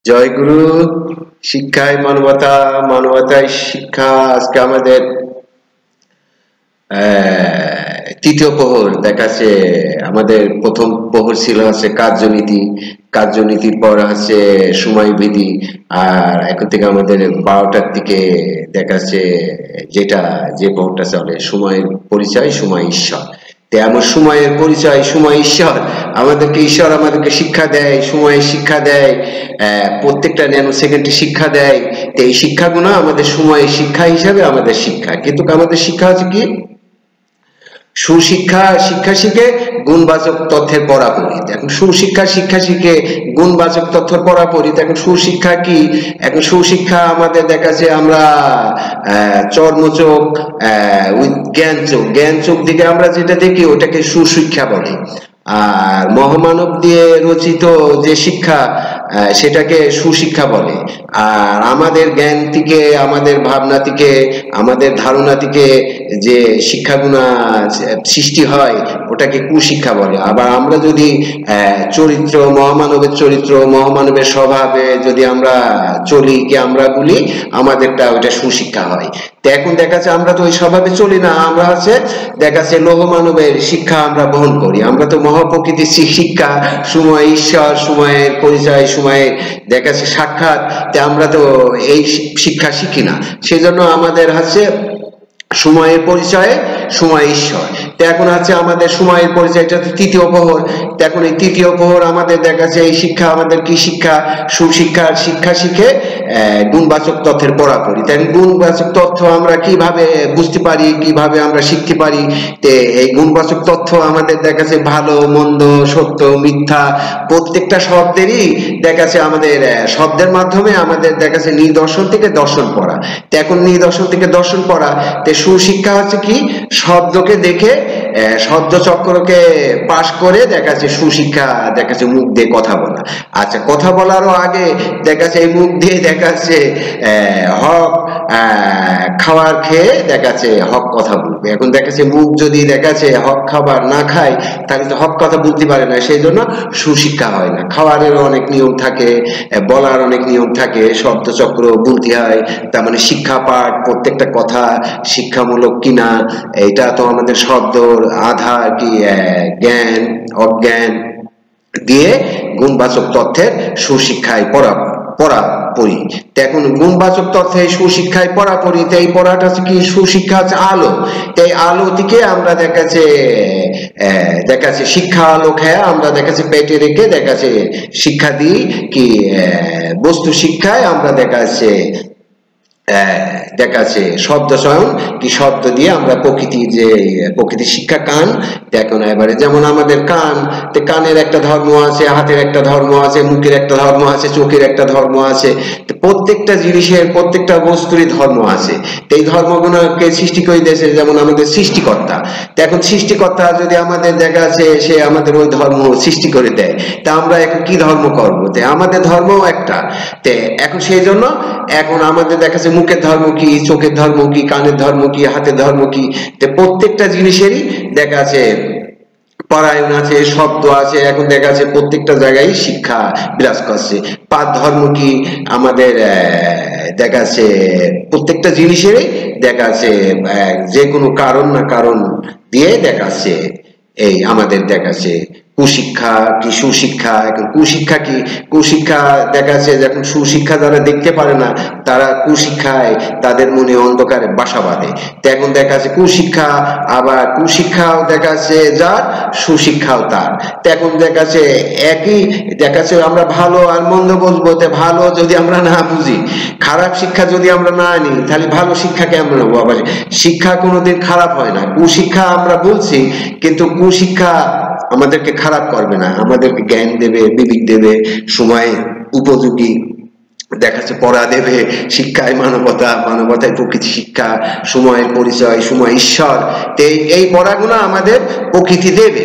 জয় গুরু। শিক্ষায় মানবতা, মানবতায় শিক্ষা। আজকে আমাদের তৃতীয় প্রহর দেখাচ্ছে। আমাদের প্রথম প্রহর ছিল হচ্ছে কার্যনীতি, কার্যনীতির পর হচ্ছে সময়বিধি। আর এখন থেকে আমাদের 12টার দিকে দেখাচ্ছে যেটা যে প্রহরটা চলে, সময়ের পরিচয়, সময় ঈশ্বর। আমার সময়ের পরিচয়, সময় ঈশ্বর। ঈশ্বর আমাদেরকে শিক্ষা দেয়, সময়ের শিক্ষা দেয়, প্রত্যেকটা ন্যানো সেকেন্ডে শিক্ষা দেয়। তো এই শিক্ষাগুলো আমাদের সময়ের শিক্ষা হিসাবে আমাদের শিক্ষা, কিন্তু আমাদের শিক্ষা হচ্ছে কি সুশিক্ষা। শিক্ষা শিখে গুণবাচক তথ্যের পড়াপড়ি। এখন সুশিক্ষা শিক্ষা শিখে গুণবাচক তথ্যের পড়াপড়ি। এখন সুশিক্ষা কি? এখন সুশিক্ষা আমাদের দেখাচ্ছে আমরা চর্মচোখ জ্ঞান চোখ, জ্ঞান চোখ দিকে আমরা যেটা দেখি ওটাকে সুশিক্ষা বলে। আর মহামানব দিয়ে রচিত যে শিক্ষা সেটাকে সুশিক্ষা বলে। আর আমাদের জ্ঞান থেকে, আমাদের ভাবনা থেকে, আমাদের ধারণা থেকে যে শিক্ষাগুনা সৃষ্টি হয় ওটাকে কুশিক্ষা বলে। আবার আমরা যদি চরিত্র, মহামানবের চরিত্র, মহামানবের স্বভাবে যদি আমরা চলি কি আমরা বলি, আমাদেরটা ওটা সুশিক্ষা হয়। তো এখন দেখাচ্ছে আমরা তো ওই স্বভাবে চলি না, আমরা হচ্ছে দেখাচ্ছে লৌহ মানবের শিক্ষা আমরা বহন করি। আমরা তো মহাপ্রকৃতির শিক্ষা, সময় ঈশ্বর, সময়ের পরিচয়, সময়ে দেখাচ্ছে সাক্ষাৎ। আমরা তো এই শিক্ষা শিখি না, সেজন্য আমাদের হচ্ছে সময়ের পরিচয়ে সময় ঈশ্বর। তো এখন হচ্ছে আমাদের সময়ের পরিচয়টা তৃতীয় প্রহর। তো এখন এই তৃতীয় প্রহর আমাদের দেখাচ্ছে এই শিক্ষা আমাদের কি শিক্ষা? সুশিক্ষার শিক্ষা শিখে গুণবাচক তথ্যের পড়াপড়ি। তাই গুণবাচক তথ্য আমরা কিভাবে বুঝতে পারি, কিভাবে আমরা শিখতে পারি? তে এই গুণবাচক তথ্য আমাদের দেখাচ্ছে ভালো মন্দ, সত্য মিথ্যা, প্রত্যেকটা শব্দেরই দেখাচ্ছে আমাদের শব্দের মাধ্যমে আমাদের দেখাচ্ছে নিদর্শন থেকে দর্শন পড়া। তো এখন নিদর্শন থেকে দর্শন পড়া। তো সুশিক্ষা হচ্ছে কি শব্দকে দেখে, শব্দ চক্রকে পাশ করে দেখাচ্ছে সুশিক্ষা দেখাচ্ছে মুখ দিয়ে কথা বলা। আচ্ছা, কথা বলারও আগে দেখাচ্ছে এই মুখ দিয়ে দেখাচ্ছে হক খাবার খেয়ে দেখাচ্ছে হক কথা বলবে। এখন দেখাচ্ছে মুখ যদি দেখাচ্ছে হক খাবার না খায় তাহলে তো হক কথা বলতে পারে না, সেই জন্য সুশিক্ষা হয় না। খাবারেরও অনেক নিয়ম থাকে, বলার অনেক নিয়ম থাকে, শব্দ চক্র বলতে হয়। তার মানে শিক্ষা পাঠ, প্রত্যেকটা কথা শিক্ষামূলক কিনা এটা তো আমাদের শব্দর আধার কি জ্ঞান অজ্ঞান দিয়ে গুণবাচক তথ্যের সুশিক্ষায় পড়ি। এখন গুণবাচক তথ্যে সুশিক্ষায় পড়ি। তো এই পড়াটা হচ্ছে কি সুশিক্ষা হচ্ছে আলো। এই আলো থেকে আমরা দেখাচ্ছে শিক্ষা আলো খেয়ে আমরা দেখাচ্ছে পেটে রেখে দেখাচ্ছে শিক্ষা দিই কি বস্তু শিক্ষায় আমরা দেখাচ্ছে শব্দ চয়ন কি শব্দ দিয়ে আমরা প্রকৃতির শিক্ষা। কান দেখো না এবারে, যেমন আমাদের কানের একটা ধর্ম আছে, হাতের একটা ধর্ম আছে, মুখের একটা ধর্ম আছে, চোখের একটা ধর্ম আছে। প্রত্যেকটা জিনিসের, প্রত্যেকটা বস্তুরই ধর্ম আছে। এই ধর্মগুলোকে সৃষ্টি করে দিয়েছে যেমন আমাদের সৃষ্টিকর্তা। এখন সৃষ্টিকর্তা যদি আমাদের দেখাচ্ছে সে আমাদের ওই ধর্ম সৃষ্টি করে দেয়, তা আমরা এখন কি ধর্ম করবো? আমাদের ধর্ম একটা। এখন সেই জন্য এখন আমাদের দেখাচ্ছে মুখের ধর্ম কি, চোখের ধর্ম কি, কানের ধর্ম কি, হাতের ধর্ম কি। প্রত্যেকটা জিনিসেরই দেখাচ্ছে পরায়ণ আছে, শব্দ আছে। এখন দেখাচ্ছে প্রত্যেকটা জায়গায় শিক্ষা বিরাজ করছে। পাঁচ ধর্ম কি আমাদের দেখাচ্ছে প্রত্যেকটা জিনিসেরই দেখাচ্ছে যে কোনো কারণ না কারণ দিয়ে দেখাচ্ছে এই আমাদের দেখাচ্ছে কুশিক্ষা কি সুশিক্ষা। এখন কুশিক্ষা কি? কুশিক্ষা দেখাচ্ছে যখন সুশিক্ষা যারা দেখতে পারে না তারা কুশিক্ষায় তাদের মনে অন্ধকারে বাসা বাঁধে। এখন দেখাচ্ছে কুশিক্ষা, আবার কুশিক্ষাও দেখাচ্ছে যার, সুশিক্ষাও তার। এখন দেখাচ্ছে একই দেখাচ্ছে আমরা ভালো আর মন্দ বুঝবো। ভালো যদি আমরা না বুঝি, খারাপ শিক্ষা যদি আমরা না নিই, তাহলে ভালো শিক্ষা কেমন নেবো? আবার শিক্ষা কোনোদিন খারাপ হয় না। কুশিক্ষা আমরা বলছি, কিন্তু কুশিক্ষা আমাদেরকে খারাপ করবে না, আমাদেরকে জ্ঞান দেবে, বিবেক দেবে, সময় উপযোগী দেখাচ্ছে পড়া দেবে। শিক্ষায় মানবতা, মানবতায় প্রকৃতি শিক্ষা, সময়ের পরিচয়, সময় ঈশ্বর। এই পড়াগুলো আমাদের প্রকৃতি দেবে।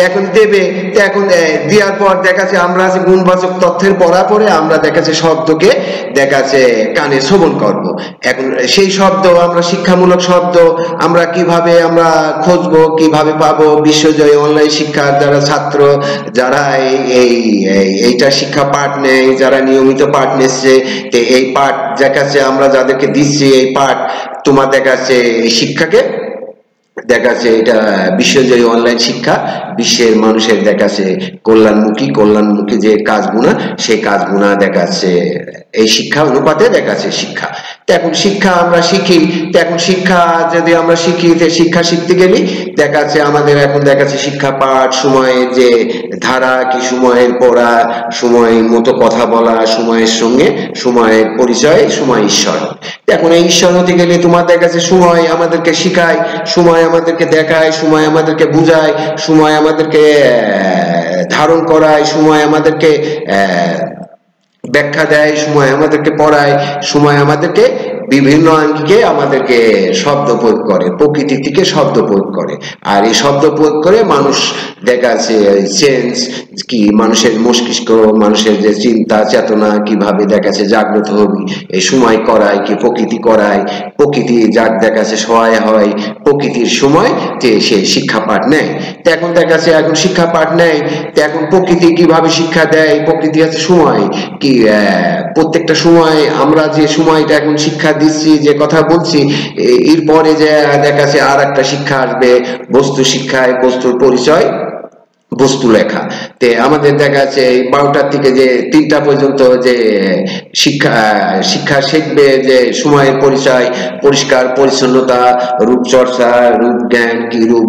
এখন দেবে, এখন দেওয়ার পর দেখা যাচ্ছে আমরা আছে গুণবাচক তথ্যের পড়া পরে আমরা দেখা যাচ্ছে শব্দকে দেখা যাচ্ছে কানে শ্রবণ করব। এখন সেই শব্দ আমরা শিক্ষামূলক শব্দ আমরা কিভাবে আমরা খুঁজবো, কিভাবে পাবো? বিশ্বজয়ী অনলাইন শিক্ষার যারা ছাত্র, যারা এইটা শিক্ষা পাঠ নেয়, যারা নিয়মিত পাঠ নিচ্ছে, এই পাঠ দেখা যাচ্ছে আমরা যাদেরকে দিচ্ছি এই পাঠ তোমার দেখা যাচ্ছে এই শিক্ষাকে দেখা যাচ্ছে এটা বিশ্বজয়ী অনলাইন শিক্ষা বিশ্বের মানুষের দেখা যাচ্ছে কল্যাণমুখী যে কাজগুনা সেই কাজগুনা দেখা যাচ্ছে এই শিক্ষা অনুপাতে দেখা যাচ্ছে শিক্ষা। তো এখন শিক্ষা আমরা শিখি, তো এখন শিক্ষা যদি আমরা শিখি শিক্ষা শিখতে গেলে দেখা যাচ্ছে আমাদের এখন দেখা যাচ্ছে শিক্ষা পাঠ সময়ের যে ধারা কি সময়ের পড়া, সময় মতো কথা বলা, সময়ের সঙ্গে সময়ের পরিচয়, সময় ঈশ্বর। এখন এই ঈশ্বর হতে গেলে তোমার দেখা যাচ্ছে সময় আমাদেরকে শিখায়, সময় আমাদেরকে দেখায়, সময় আমাদেরকে বুঝায়, সময় আমাদেরকে ধারণ করায়, সময় আমাদেরকে ব্যাখ্যা দেয়, সময় আমাদেরকে পড়ায়, সময় আমাদেরকে বিভিন্ন আঙ্গিকে আমাদেরকে শব্দ প্রয়োগ করে, প্রকৃতি থেকে শব্দ প্রয়োগ করে। আর এই শব্দ প্রয়োগ করে মানুষ দেখা যাচ্ছে চেঞ্জ কি মানুষের মস্তিষ্ক, মানুষের যে চিন্তা চেতনা কিভাবে দেখা যাচ্ছে জাগ্রত হবে এই সময় করায় কি প্রকৃতি করায়, প্রকৃতি যার দেখা যাচ্ছে সহায় হয় প্রকৃতির সময় যে সে শিক্ষা পাঠ নেয়। তো এখন দেখা যাচ্ছে এখন শিক্ষা পাঠ নেয়, তো এখন প্রকৃতি কিভাবে শিক্ষা দেয়, প্রকৃতি আছে সময় কি প্রত্যেকটা সময় আমরা যে সময়টা এখন শিক্ষা দিচ্ছি যে কথা বলছি এরপরে যে দেখা যাচ্ছে আর একটা শিক্ষা আসবে বস্তু শিক্ষায়, বস্তুর পরিচয়, বস্তু লেখা। তে আমাদের দেখা যাচ্ছে 12টার থেকে যে 3টা পর্যন্ত যে শিক্ষা শিখবে যে সময়ের পরিচয়, পরিষ্কার পরিচ্ছন্নতা, রূপচর্চা, রূপ জ্ঞান কি রূপ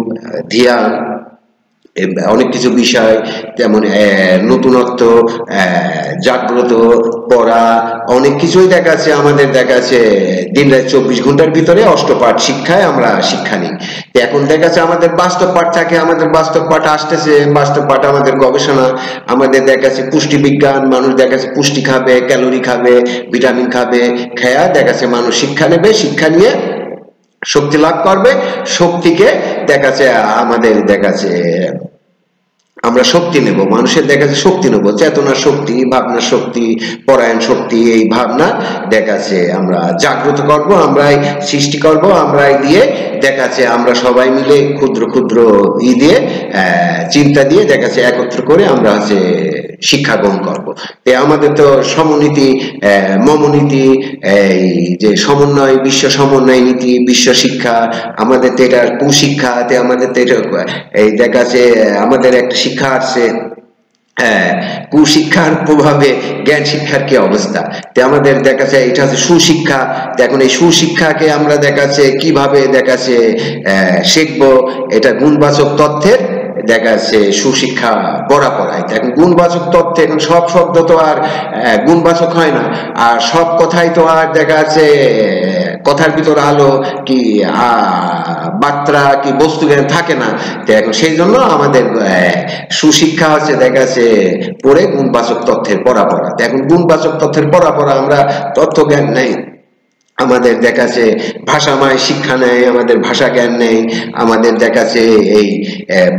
ধ্যান, অনেক কিছু বিষয় যেমন নতুনত্ব, জাগ্রত, পড়া, অনেক কিছুই দেখা যাচ্ছে আমাদের দেখা যাচ্ছে দিন রাত 24 ঘন্টার ভিতরে অষ্টপাঠ শিক্ষায় আমরা শিক্ষা নিই। এখন দেখা যাচ্ছে আমাদের বাস্তব পাঠ থাকে, আমাদের বাস্তব পাঠ আসতেছে, বাস্তব পাঠ আমাদের গবেষণা, আমাদের দেখা যাচ্ছে পুষ্টি বিজ্ঞান, মানুষ দেখা যাচ্ছে পুষ্টি খাবে, ক্যালোরি খাবে, ভিটামিন খাবে, খেয়া দেখা যাচ্ছে মানুষ শিক্ষা নেবে, শিক্ষা নিয়ে শক্তি লাভ করবে, শক্তিকে দেখা যাচ্ছে আমাদের দেখা যাচ্ছে আমরা শক্তি নেব, মানুষের দেখা যাচ্ছে শক্তি নেব, চেতনার শক্তি, ভাবনার শক্তি, পরায়ণ শক্তি, এই ভাবনা দেখা যাচ্ছে আমরা জাগ্রত করব, আমরাই সৃষ্টি করব, আমরাই দিয়ে দেখা যাচ্ছে আমরা সবাই মিলে ক্ষুদ্র ক্ষুদ্র দিয়ে চিন্তা দিয়ে দেখা যাচ্ছে একত্র করে আমরা হচ্ছে শিক্ষা গ্রহণ করবো। আমাদের তো সমনীতি মমনীতি, এই যে সমন্বয়, বিশ্ব সমন্বয় নীতি, বিশ্ব শিক্ষা, আমাদের তো এটা কুশিক্ষাতে আমাদের তো এটা এই দেখা যাচ্ছে আমাদের একটা শিক্ষা আছে কুশিক্ষার প্রভাবে জ্ঞান শিক্ষার কি অবস্থা। তো আমাদের দেখা যাচ্ছে এটা হচ্ছে সুশিক্ষা। এখন এই সুশিক্ষাকে আমরা দেখা যাচ্ছে কিভাবে দেখা যাচ্ছে শিখবো, এটা গুণবাচক তথ্যের দেখা যাচ্ছে সুশিক্ষা পড়ায়। এখন গুণবাচক তথ্যে এখন সব শব্দ তো আর গুণবাচক হয় না, আর সব কথাই তো আর দেখা যাচ্ছে কথার ভিতর আলো কি বার্তা কি বস্তু জ্ঞান থাকে না। তো এখন সেই জন্য আমাদের সুশিক্ষা হচ্ছে দেখা যাচ্ছে পড়ে গুণবাচক তথ্যের পড়া। এখন গুণবাচক তথ্যের পড়া আমরা তথ্য জ্ঞান নেই, আমাদের দেখা যাচ্ছে ভাষাময় শিক্ষা নেই, আমাদের ভাষা জ্ঞান নেই, আমাদের দেখা যাচ্ছে এই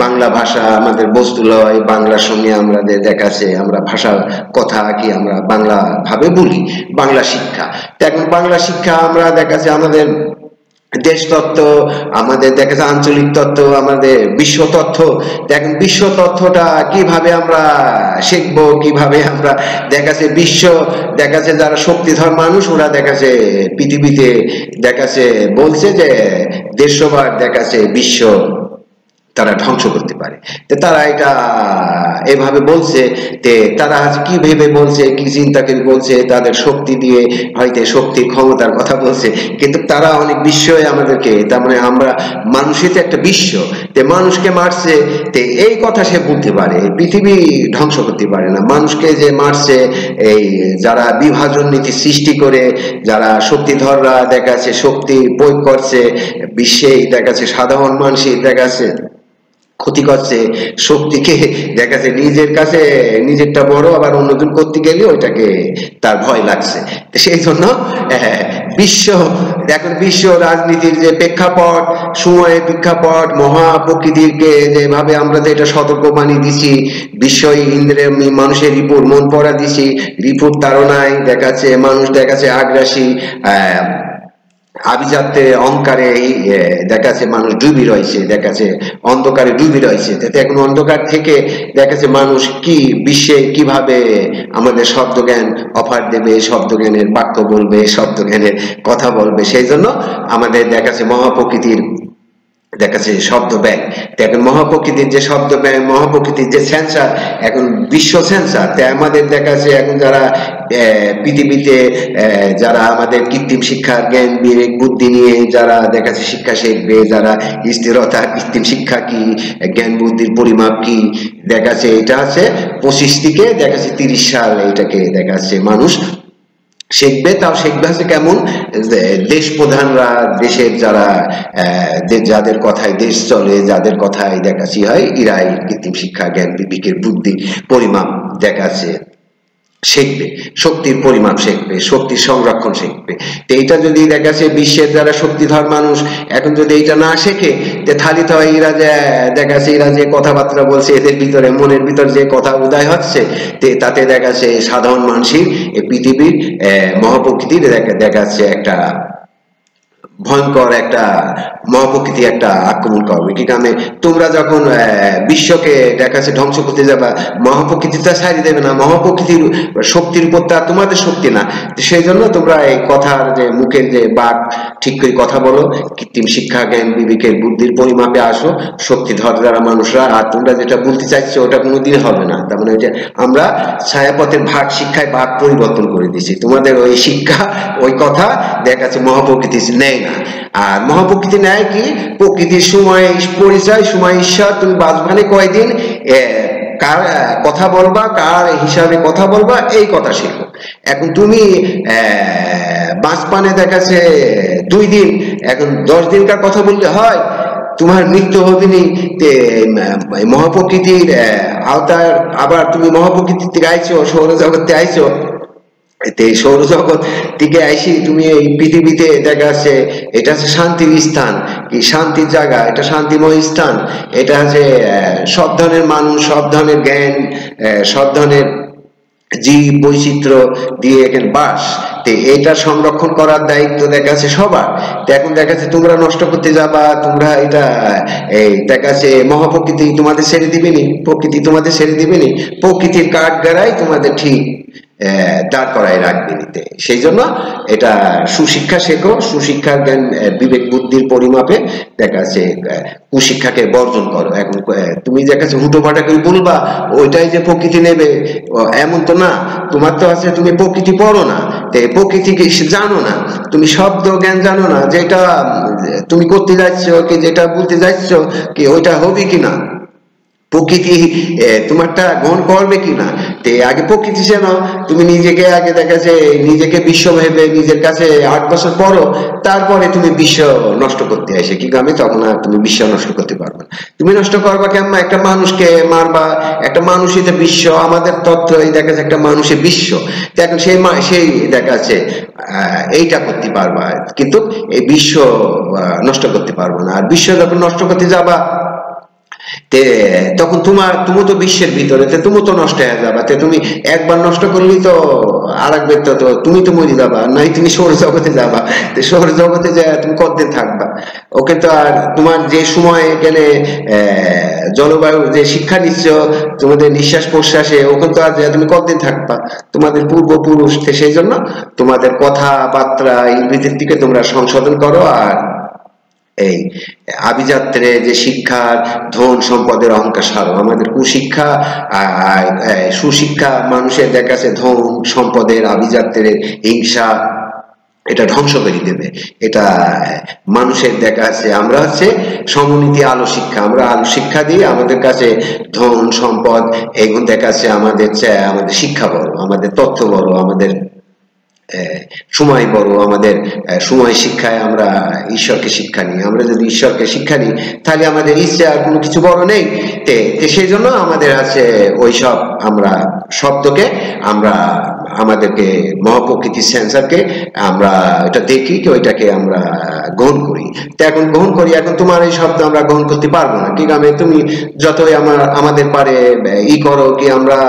বাংলা ভাষা আমাদের বস্তু লয়, বাংলার সঙ্গে আমাদের দেখা যাচ্ছে আমরা ভাষা কথা কি আমরা বাংলা ভাবে বলি, বাংলা শিক্ষা। এখন বাংলা শিক্ষা আমরা দেখা যাচ্ছে আমাদের দেশ তত্ত্ব, আমাদের দেখা যাচ্ছে আঞ্চলিক তত্ত্ব, আমাদের বিশ্ব তত্ত্ব। এখন বিশ্ব তত্ত্বটা কিভাবে আমরা শিখবো, কিভাবে আমরা দেখা যাচ্ছে বিশ্ব দেখা যাচ্ছে যারা শক্তিধর মানুষ ওরা দেখা যাচ্ছে পৃথিবীতে দেখা যাচ্ছে বলছে যে 150 বার দেখা যাচ্ছে বিশ্ব তারা ধ্বংস করতে পারে। তারা এটা এভাবে বলছে, তারা আজ কি ভেবে বলছে, কি চিন্তা করে বলছে, তাদের শক্তি দিয়ে হয়তো শক্তির ক্ষমতার কথা বলছে, কিন্তু তারা অনেক বিশ্বই আমাদেরকে, তার মানে আমরা মানুষই তো একটা বিশ্ব, মানুষকে মারছে, এই কথা সে বলতে পারে, পৃথিবী ধ্বংস করতে পারে না। মানুষকে যে মারছে এই যারা বিভাজন নীতি সৃষ্টি করে, যারা শক্তিধররা দেখা যাচ্ছে শক্তি প্রয়োগ করছে বিশ্বে, দেখা যাচ্ছে সাধারণ মানুষই দেখা যাচ্ছে ক্ষতি করছে, শক্তিকে দেখা যাচ্ছে নিজের কাছে নিজেরটা বড়, আবার অন্যজন করতে গেলে ওইটাকে তার ভয় লাগছে। সেই জন্য বিশ্ব এখন বিশ্ব রাজনীতির যে প্রেক্ষাপট, সময়ের প্রেক্ষাপট, মহা প্রকৃতিকে যেভাবে আমরা যে এটা সতর্কবাণী দিছি, বিশ্বই ইন্দ্রের মানুষের রিপোর্ট মন পড়া দিছি, রিপোর্ট তাড়নায় দেখাচ্ছে মানুষ দেখাচ্ছে আগ্রাসী, আভিজাত্যে অহংকারে দেখাচ্ছে মানুষ ডুবি রয়েছে, দেখাচ্ছে অন্ধকারে ডুবি রয়েছে। এখন অন্ধকার থেকে দেখাচ্ছে মানুষ কি বিশ্বে কিভাবে আমাদের শব্দ জ্ঞান অফার দেবে, শব্দ জ্ঞানের বাক্য বলবে, শব্দ জ্ঞানের কথা বলবে। সেই জন্য আমাদের দেখাচ্ছে মহাপ্রকৃতির দেখাচ্ছে শব্দ ব্যাংক। এখন মহাপ্রকৃতির যে শব্দ ব্যাংক, মহাপ্রকৃতির যে সেন্সার, এখন বিশ্ব সেন্সার, তাই আমাদের দেখাচ্ছে এখন যারা পৃথিবীতে যারা আমাদের কৃত্রিম শিক্ষার জ্ঞান বিবেক বুদ্ধি নিয়ে যারা দেখাচ্ছে শিক্ষা শিখবে, যারা স্থিরতা কৃত্রিম শিক্ষা কি, জ্ঞান বুদ্ধির পরিমাপ কি, দেখাচ্ছে এটা আছে 25 থেকে দেখাচ্ছে 30 সাল এটাকে দেখাচ্ছে মানুষ শিখবে। তাও শিখবে আছে কেমন, দেশ প্রধানরা, দেশের যারা যাদের কথায় দেশ চলে, যাদের কথায় দেখাচ্ছি হয়, এরাই কৃত্রিম শিক্ষা জ্ঞান বিবেকের বুদ্ধি পরিমাপ দেখাচ্ছে শিখবে, শক্তির পরিমাপ শিখবে, শক্তির সংরক্ষণ শিখবে। তো এইটা যদি দেখাচ্ছে বিশ্বের যারা শক্তিধর মানুষ এখন যদি এইটা না শেখে, তাহলে তো এরা যে দেখাচ্ছে এরা যে কথাবার্তা বলছে, এদের ভিতরে মনের ভিতর যে কথা উদয় হচ্ছে, তাতে দেখাচ্ছে সাধারণ মানুষের এই পৃথিবীর মহাপ্রকৃতির দেখাচ্ছে একটা ভয়ঙ্কর একটা মহাপ্রকৃতি একটা আক্রমণ করবে। কি কারণে তোমরা যখন বিশ্বকে দেখাচ্ছে ধ্বংস করতে যাবা, মহাপ্রকৃতিটা ছাড়িয়ে দেবে না, মহাপ্রকৃতির শক্তির উপর তা তোমাদের শক্তি না। সেই জন্য তোমরা এই কথার যে মুখের যে বাক ঠিক করে কথা বলো, কৃত্রিম শিক্ষা জ্ঞান বিবেকের বুদ্ধির পরিমাপে আসো, শক্তিধর যারা মানুষরা। আর তোমরা যেটা বলতে চাইছো ওটা কোনোদিন হবে না। তার মানে যে আমরা ছায়াপথের ভাগ শিক্ষায় ভাগ পরিবর্তন করে দিয়েছি, তোমাদের ওই শিক্ষা ওই কথা দেখাচ্ছে মহাপ্রকৃতি নেয় না। আর মহাপ্রকৃতি নেয় কি, প্রকৃতির সময় পরিচয়, সময় ঈশ্বর, তুমি বাঁচবানে কয়দিন, কার কথা বলবা, কার হিসাবে কথা বলবা, এই কথা শেখো। এখন তুমি বাঁচপানে দেখাচ্ছে 2 দিন, এখন 10 দিনকার কথা বললে হয়? তোমার মৃত্যু হবে নি, মহাপ্রকৃতির আওতায় আবার তুমি মহাপ্রকৃতি থেকে আইছো, সৌরজগতে আইছো, সৌরজগৎ থেকে আইসি তুমি এই পৃথিবীতে দেখা যাচ্ছে এটা হচ্ছে শান্তির স্থান, কি শান্তির জায়গা, এটা শান্তিময় স্থান। এটা হচ্ছে সব ধরনের মানুষ, সব ধরনের জ্ঞান, সব ধরনের জীব বৈচিত্র্য দিয়ে এখানে বাস। এটা সংরক্ষণ করার দায়িত্ব দেখা যাচ্ছে সবার। এখন দেখা যাচ্ছে তোমরা নষ্ট করতে যাবা, তোমরা এটা এই দেখা যাচ্ছে মহাপ্রকৃতি তোমাদের ছেড়ে দিবেনি, প্রকৃতি তোমাদের ছেড়ে দিবেনি, প্রকৃতির কাঠ গাড়াই তোমাদের ঠিক দাঁড় করায় রাখবে নিতে। সেই জন্য এটা সুশিক্ষা শেখো, সুশিক্ষার জ্ঞান বিবেক বুদ্ধির পরিমাপে দেখা যাচ্ছে কুশিক্ষাকে বর্জন করো। এখন তুমি দেখা যাচ্ছে হুটোপাটা করে বলবা ওইটাই যে প্রকৃতি নেবে, এমন তো না। তোমার তো আছে তুমি প্রকৃতি পড়ো না, প্রকৃতিকে জানো না, তুমি শব্দ জ্ঞান জানো না, যেটা তুমি করতে যাচ্ছ কি যেটা বলতে যাচ্ছ কি ওইটা হবে কিনা, প্রকৃতি তোমারটা গ্রহণ করবে কিনা। আগে প্রকৃতি যেন তুমি নিজেকে আগে দেখাচ্ছে নিজেকে বিশ্ব ভেবে নিজের কাছে 8 বছর পড়ো, তারপরে তুমি বিশ্ব নষ্ট করতে আসে কি গ্রামে, তখন আর তুমি বিশ্ব নষ্ট করতে পারবে না। তুমি নষ্ট করবা কেমন, একটা মানুষকে মারবা, একটা মানুষই তো বিশ্ব, আমাদের তথ্য এই দেখাচ্ছে একটা মানুষের বিশ্ব। এখন সেই দেখাচ্ছে এইটা করতে পারবা, কিন্তু এই বিশ্ব নষ্ট করতে পারবো না। আর বিশ্ব যখন নষ্ট করতে যাবা তখন তুমি তো বিশ্বের ভিতরে, তুমি তো নষ্ট হয়ে যাবা। তুমি একবার নষ্ট করলি তো আরেকবার তো তুমি তো মরে যাবা, নাই তুমি সৌরজগতে যাবা। সৌরজগতে যা তুমি কতদিন থাকবা? ওকে তো আর তোমার যে সময় এখানে জলবায়ু যে শিক্ষা নিচ্ছ তোমাদের নিঃশ্বাস প্রশ্বাসে, ওখানে তো আর তুমি কতদিন থাকবা? তোমাদের পূর্বপুরুষ। সেই জন্য তোমাদের কথাবার্তা ইংরেজির দিকে তোমরা সংশোধন করো। আর এই আভিজাত্যের যে শিক্ষার ধন সম্পদের অহংকার সারো। আমাদের কুশিক্ষা সুশিক্ষা মানুষের দেখাচ্ছে ধন সম্পদের আভিজাত্যের হিংসা এটা ধ্বংস করে দেবে। এটা মানুষের দেখাচ্ছে আমরা হচ্ছে সমনীতি আলো শিক্ষা, আমরা আলো শিক্ষা দিয়ে আমাদের কাছে ধন সম্পদ এগুলো দেখাচ্ছে আমাদের শিক্ষা বড়, আমাদের তথ্য বড়, আমাদের সময় বড়, আমাদের সময় শিক্ষায় আমরা ঈশ্বরকে শিক্ষা নিই। আমরা যদি ঈশ্বরকে শিক্ষা নিই তাহলে আমাদের ইচ্ছে আর কোনো কিছু বড় নেই। সেই জন্য আমাদের আছে ওইসব আমরা শব্দকে আমরা আমাদেরকে মহাপ্রকৃতির সেন্সারকে আমরা এটা দেখি কি ওইটাকে আমরা গ্রহণ করি। তো এখন গ্রহণ করি, এখন তোমার এই শব্দ আমরা গ্রহণ করতে পারবো না। কি কারণে তুমি যতই আমাদের পারে করো কি আমরা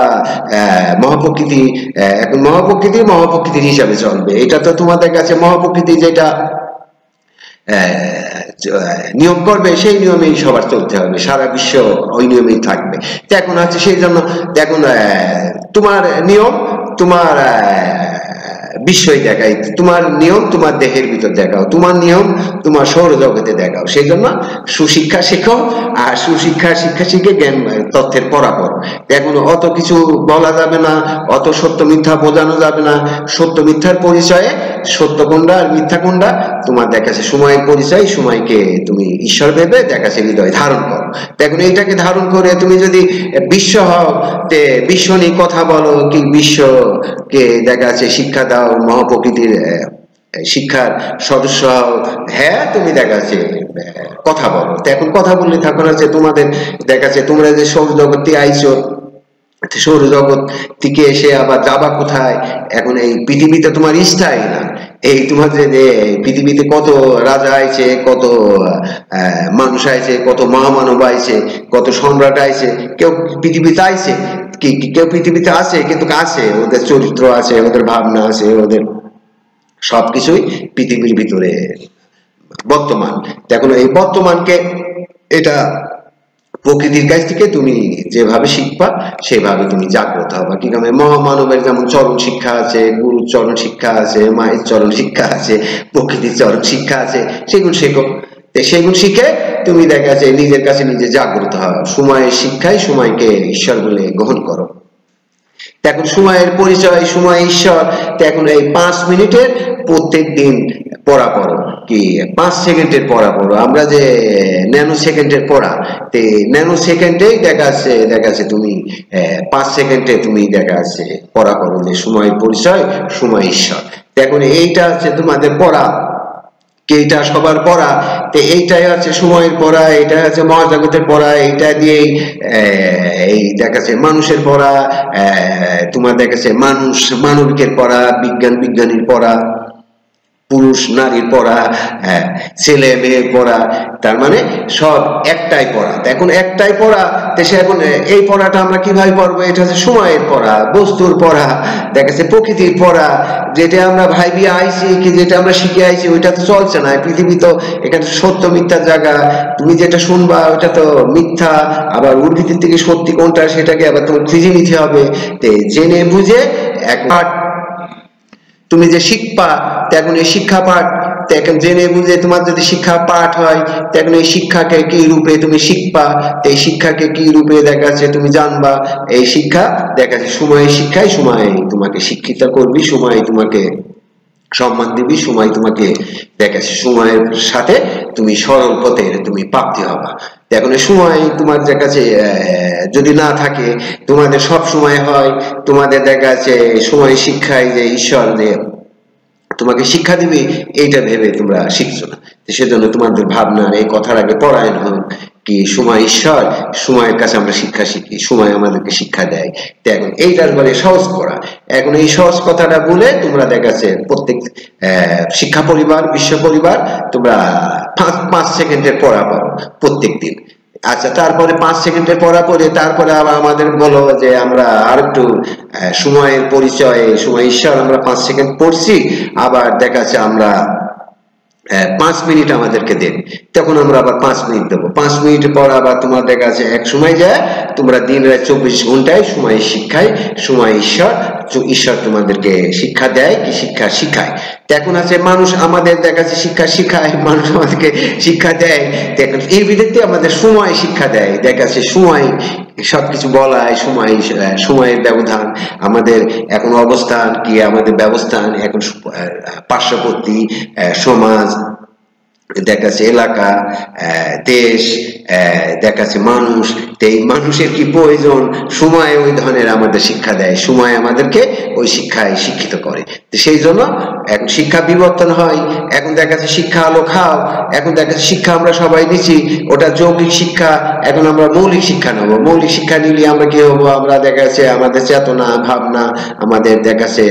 মহাপ্রকৃতি এখন মহাপ্রকৃতির হিসাবে চলবে। এটা তো তোমাদের কাছে মহাপ্রকৃতি যেটা নিয়ম করবে সেই নিয়মেই সবার চলতে হবে, সারা বিশ্ব ওই নিয়মেই থাকবে। তো এখন আছে সেই জন্য এখন তোমার নিয়ম তোমার বিশ্বই দেখাই, তোমার নিয়ম তোমার দেহের ভিতর দেখাও, তোমার নিয়ম তোমার সৌরজগতে দেখাও। সেই জন্য সুশিক্ষা শেখো, আর সুশিক্ষা শিক্ষা শিখে জ্ঞান তথ্যের পড়া করো। এখন অত কিছু বলা যাবে না, অত সত্য মিথ্যা বোঝানো যাবে না। সত্য মিথ্যার পরিচয়ে সত্য কোনটা আর মিথ্যা কোনটা তোমার দেখাচ্ছে সময়ের পরিচয়। সময়কে তুমি ঈশ্বর ভেবে দেখাচ্ছে হৃদয় ধারণ করো। এখন এইটাকে ধারণ করে তুমি যদি বিশ্ব হও, বিশ্ব নিয়ে কথা বলো, কি বিশ্বকে দেখাচ্ছে শিক্ষা দাও, মহাপ্রকৃতির শিক্ষার সদস্য হও, হ্যাঁ তুমি দেখাচ্ছে কথা বলো। তো এখন কথা বললে তখন আছে তোমাদের দেখাচ্ছে তোমরা যে সৌরজগতে আইছো, সৌরজগৎ থেকে এসে আবার যাবা কোথায়? এখন এই পৃথিবীতে তোমার স্থায়ী না। এই তোমার যে পৃথিবীতে কত রাজা আইছে, কত মানুষ আইছে, কত মহামানব আইছে, কত সম্রাট আইছে, কেউ পৃথিবীতে আইছে কি? কেউ পৃথিবীতে আছে কিন্তু আছে, ওদের চরিত্র আছে, ওদের ভাবনা আছে, ওদের সবকিছুই পৃথিবীর ভিতরে বর্তমান। এখন এই বর্তমানকে এটা প্রকৃতির কাছ থেকে তুমি যেভাবে শিখবা সেভাবে তুমি জাগ্রত হবা। কি কারণে মহামানবের যেমন চরণ শিক্ষা আছে, গুরুর চরণ শিক্ষা আছে, মায়ের চরণ শিক্ষা আছে, প্রকৃতির চরণ শিক্ষা আছে, সেগুলো শেখো। সেগুলো শিখে তুমি দেখা যায় নিজের কাছে নিজে জাগ্রত হও। সময়ের শিক্ষায় সময়কে ঈশ্বর বলে গ্রহণ করো। এখন সময়ের পরিচয়, সময় ঈশ্বর। এখন এই 5 মিনিটের প্রত্যেক দিন পড়া পড়ো, কি 5 সেকেন্ডের পড়া পড়ো। আমরা যে ন্যানো সেকেন্ডের পড়া, ন্যানো সেকেন্ডেই দেখাচ্ছে তুমি 5 সেকেন্ডে তুমি দেখাচ্ছে পড়া করো যে সময়ের পরিচয়, সময় ঈশ্বর। এখন এইটা হচ্ছে তোমাদের পড়া, এইটা সবার পড়া। তো এইটাই হচ্ছে সময়ের পড়া, এটা হচ্ছে মহাজগতের পড়া, এইটা দিয়েই এই দেখাচ্ছে মানুষের পড়া, তোমার দেখাচ্ছে মানুষ মানবিকের পড়া, বিজ্ঞানীর পড়া, পুরুষ নারীর পড়া, ছেলে মেয়ের পড়া। তার মানে সব একটাই পড়া। এখন একটাই পড়া, সে এখন এই পড়াটা আমরা কিভাবে পড়বো? এটা হচ্ছে সময়ের পড়া, বস্তুর পড়া, দেখাচ্ছে প্রকৃতির পড়া। যেটা আমরা ভাইবি আইছি কি যেটা আমরা শিখে আইছি ওইটা তো চলছে না। পৃথিবী তো এখানে সত্য মিথ্যার জায়গা। তুমি যেটা শুনবা ওটা তো মিথ্যা, আবার ওর ভিতর থেকে সত্যি কোনটা সেটাকে আবার তোমার খুঁজে নিতে হবে। জেনে বুঝে একবার তুমি যে শিখবা, এখন এই শিক্ষা পাঠ, এখন জেনে বুঝে তোমার যদি শিক্ষা পাঠ হয়, এখন এই শিক্ষাকে কি রূপে তুমি শিখবা, এই শিক্ষাকে কি রূপে দেখাচ্ছে তুমি জানবা। এই শিক্ষা দেখাচ্ছে সময়ের শিক্ষায় সময় তোমাকে শিক্ষিত করবি, সময় তোমাকে সম্মান দিবি, সময় তোমাকে দেখাচ্ছে সময়ের সাথে তুমি সরল পথে তুমি প্রাপ্তি হবা। এখন সময় তোমার কাছে যদি না থাকে, তোমাদের সব সময় হয় তোমাদের দেখা যাচ্ছে সময় শিক্ষায় যে ঈশ্বর যে তোমাকে শিক্ষা দিবে এইটা ভেবে তোমরা শিখছো না। সেজন্য তোমাদের ভাবনার এই কথার আগে পরায়ণ হোক কি সময় ঈশ্বর, সময়ের কাছে আমরা শিক্ষা শিখি, সময় আমাদেরকে শিক্ষা দেয়। তো এখন এইটার বলে সহজ পড়া। এখন এই সহজ কথাটা বলে তোমরা দেখাচ্ছে প্রত্যেক শিক্ষা পরিবার, বিশ্ব পরিবার তোমরা 5 সেকেন্ডের পড়া পাও প্রত্যেক দিন। আচ্ছা, তারপরে 5 সেকেন্ডের পড়া পড়ে তারপরে আবার আমাদের বলো যে আমরা আর একটু সময়ের পরিচয়, সময় ঈশ্বর আমরা 5 সেকেন্ড পড়ছি, আবার দেখাচ্ছে আমরা 5 মিনিট আমাদেরকে দেন, তখন আমরা আবার 5 মিনিট দেবো। 5 মিনিট পর আবার তোমার দেখা যাচ্ছে এক সময় যায় তোমরা দিন রাত 24 ঘন্টায় সময় শিক্ষায়, সময় ঈশ্বর তোমাদেরকে শিক্ষা দেয় কি শিক্ষা শিখায়। এখন আছে মানুষ আমাদের দেখাচ্ছে শিক্ষা শিখায়, মানুষ আমাদেরকে শিক্ষা দেয়। দেখুন এই বিধেতে আমাদের সময় শিক্ষা দেয়, দেখাচ্ছে সময় সবকিছু বলায়, সময়ের ব্যবধান, আমাদের এখন অবস্থান কি, আমাদের ব্যবস্থান এখন পার্শ্ববর্তী সমাজ, দেখা যাচ্ছে এলাকা, দেশ, দেখা যাচ্ছে মানুষ। তো এই মানুষের কি প্রয়োজন, সময় ওই ধরনের আমাদের শিক্ষা দেয়, সময় আমাদেরকে ওই শিক্ষায় শিক্ষিত করে। তো সেই জন্য এখন শিক্ষা বিবর্তন হয়। এখন দেখা যাচ্ছে শিক্ষা আলো খাও, এখন দেখা যাচ্ছে শিক্ষা আমরা সবাই নিচ্ছি, ওটা যৌক্তিক শিক্ষা, এখন আমরা মৌলিক শিক্ষা নেবো। মৌলিক শিক্ষা নিলে আমরা কি হবো, আমরা দেখা যাচ্ছে আমাদের চেতনা ভাবনা, আমাদের দেখা যাচ্ছে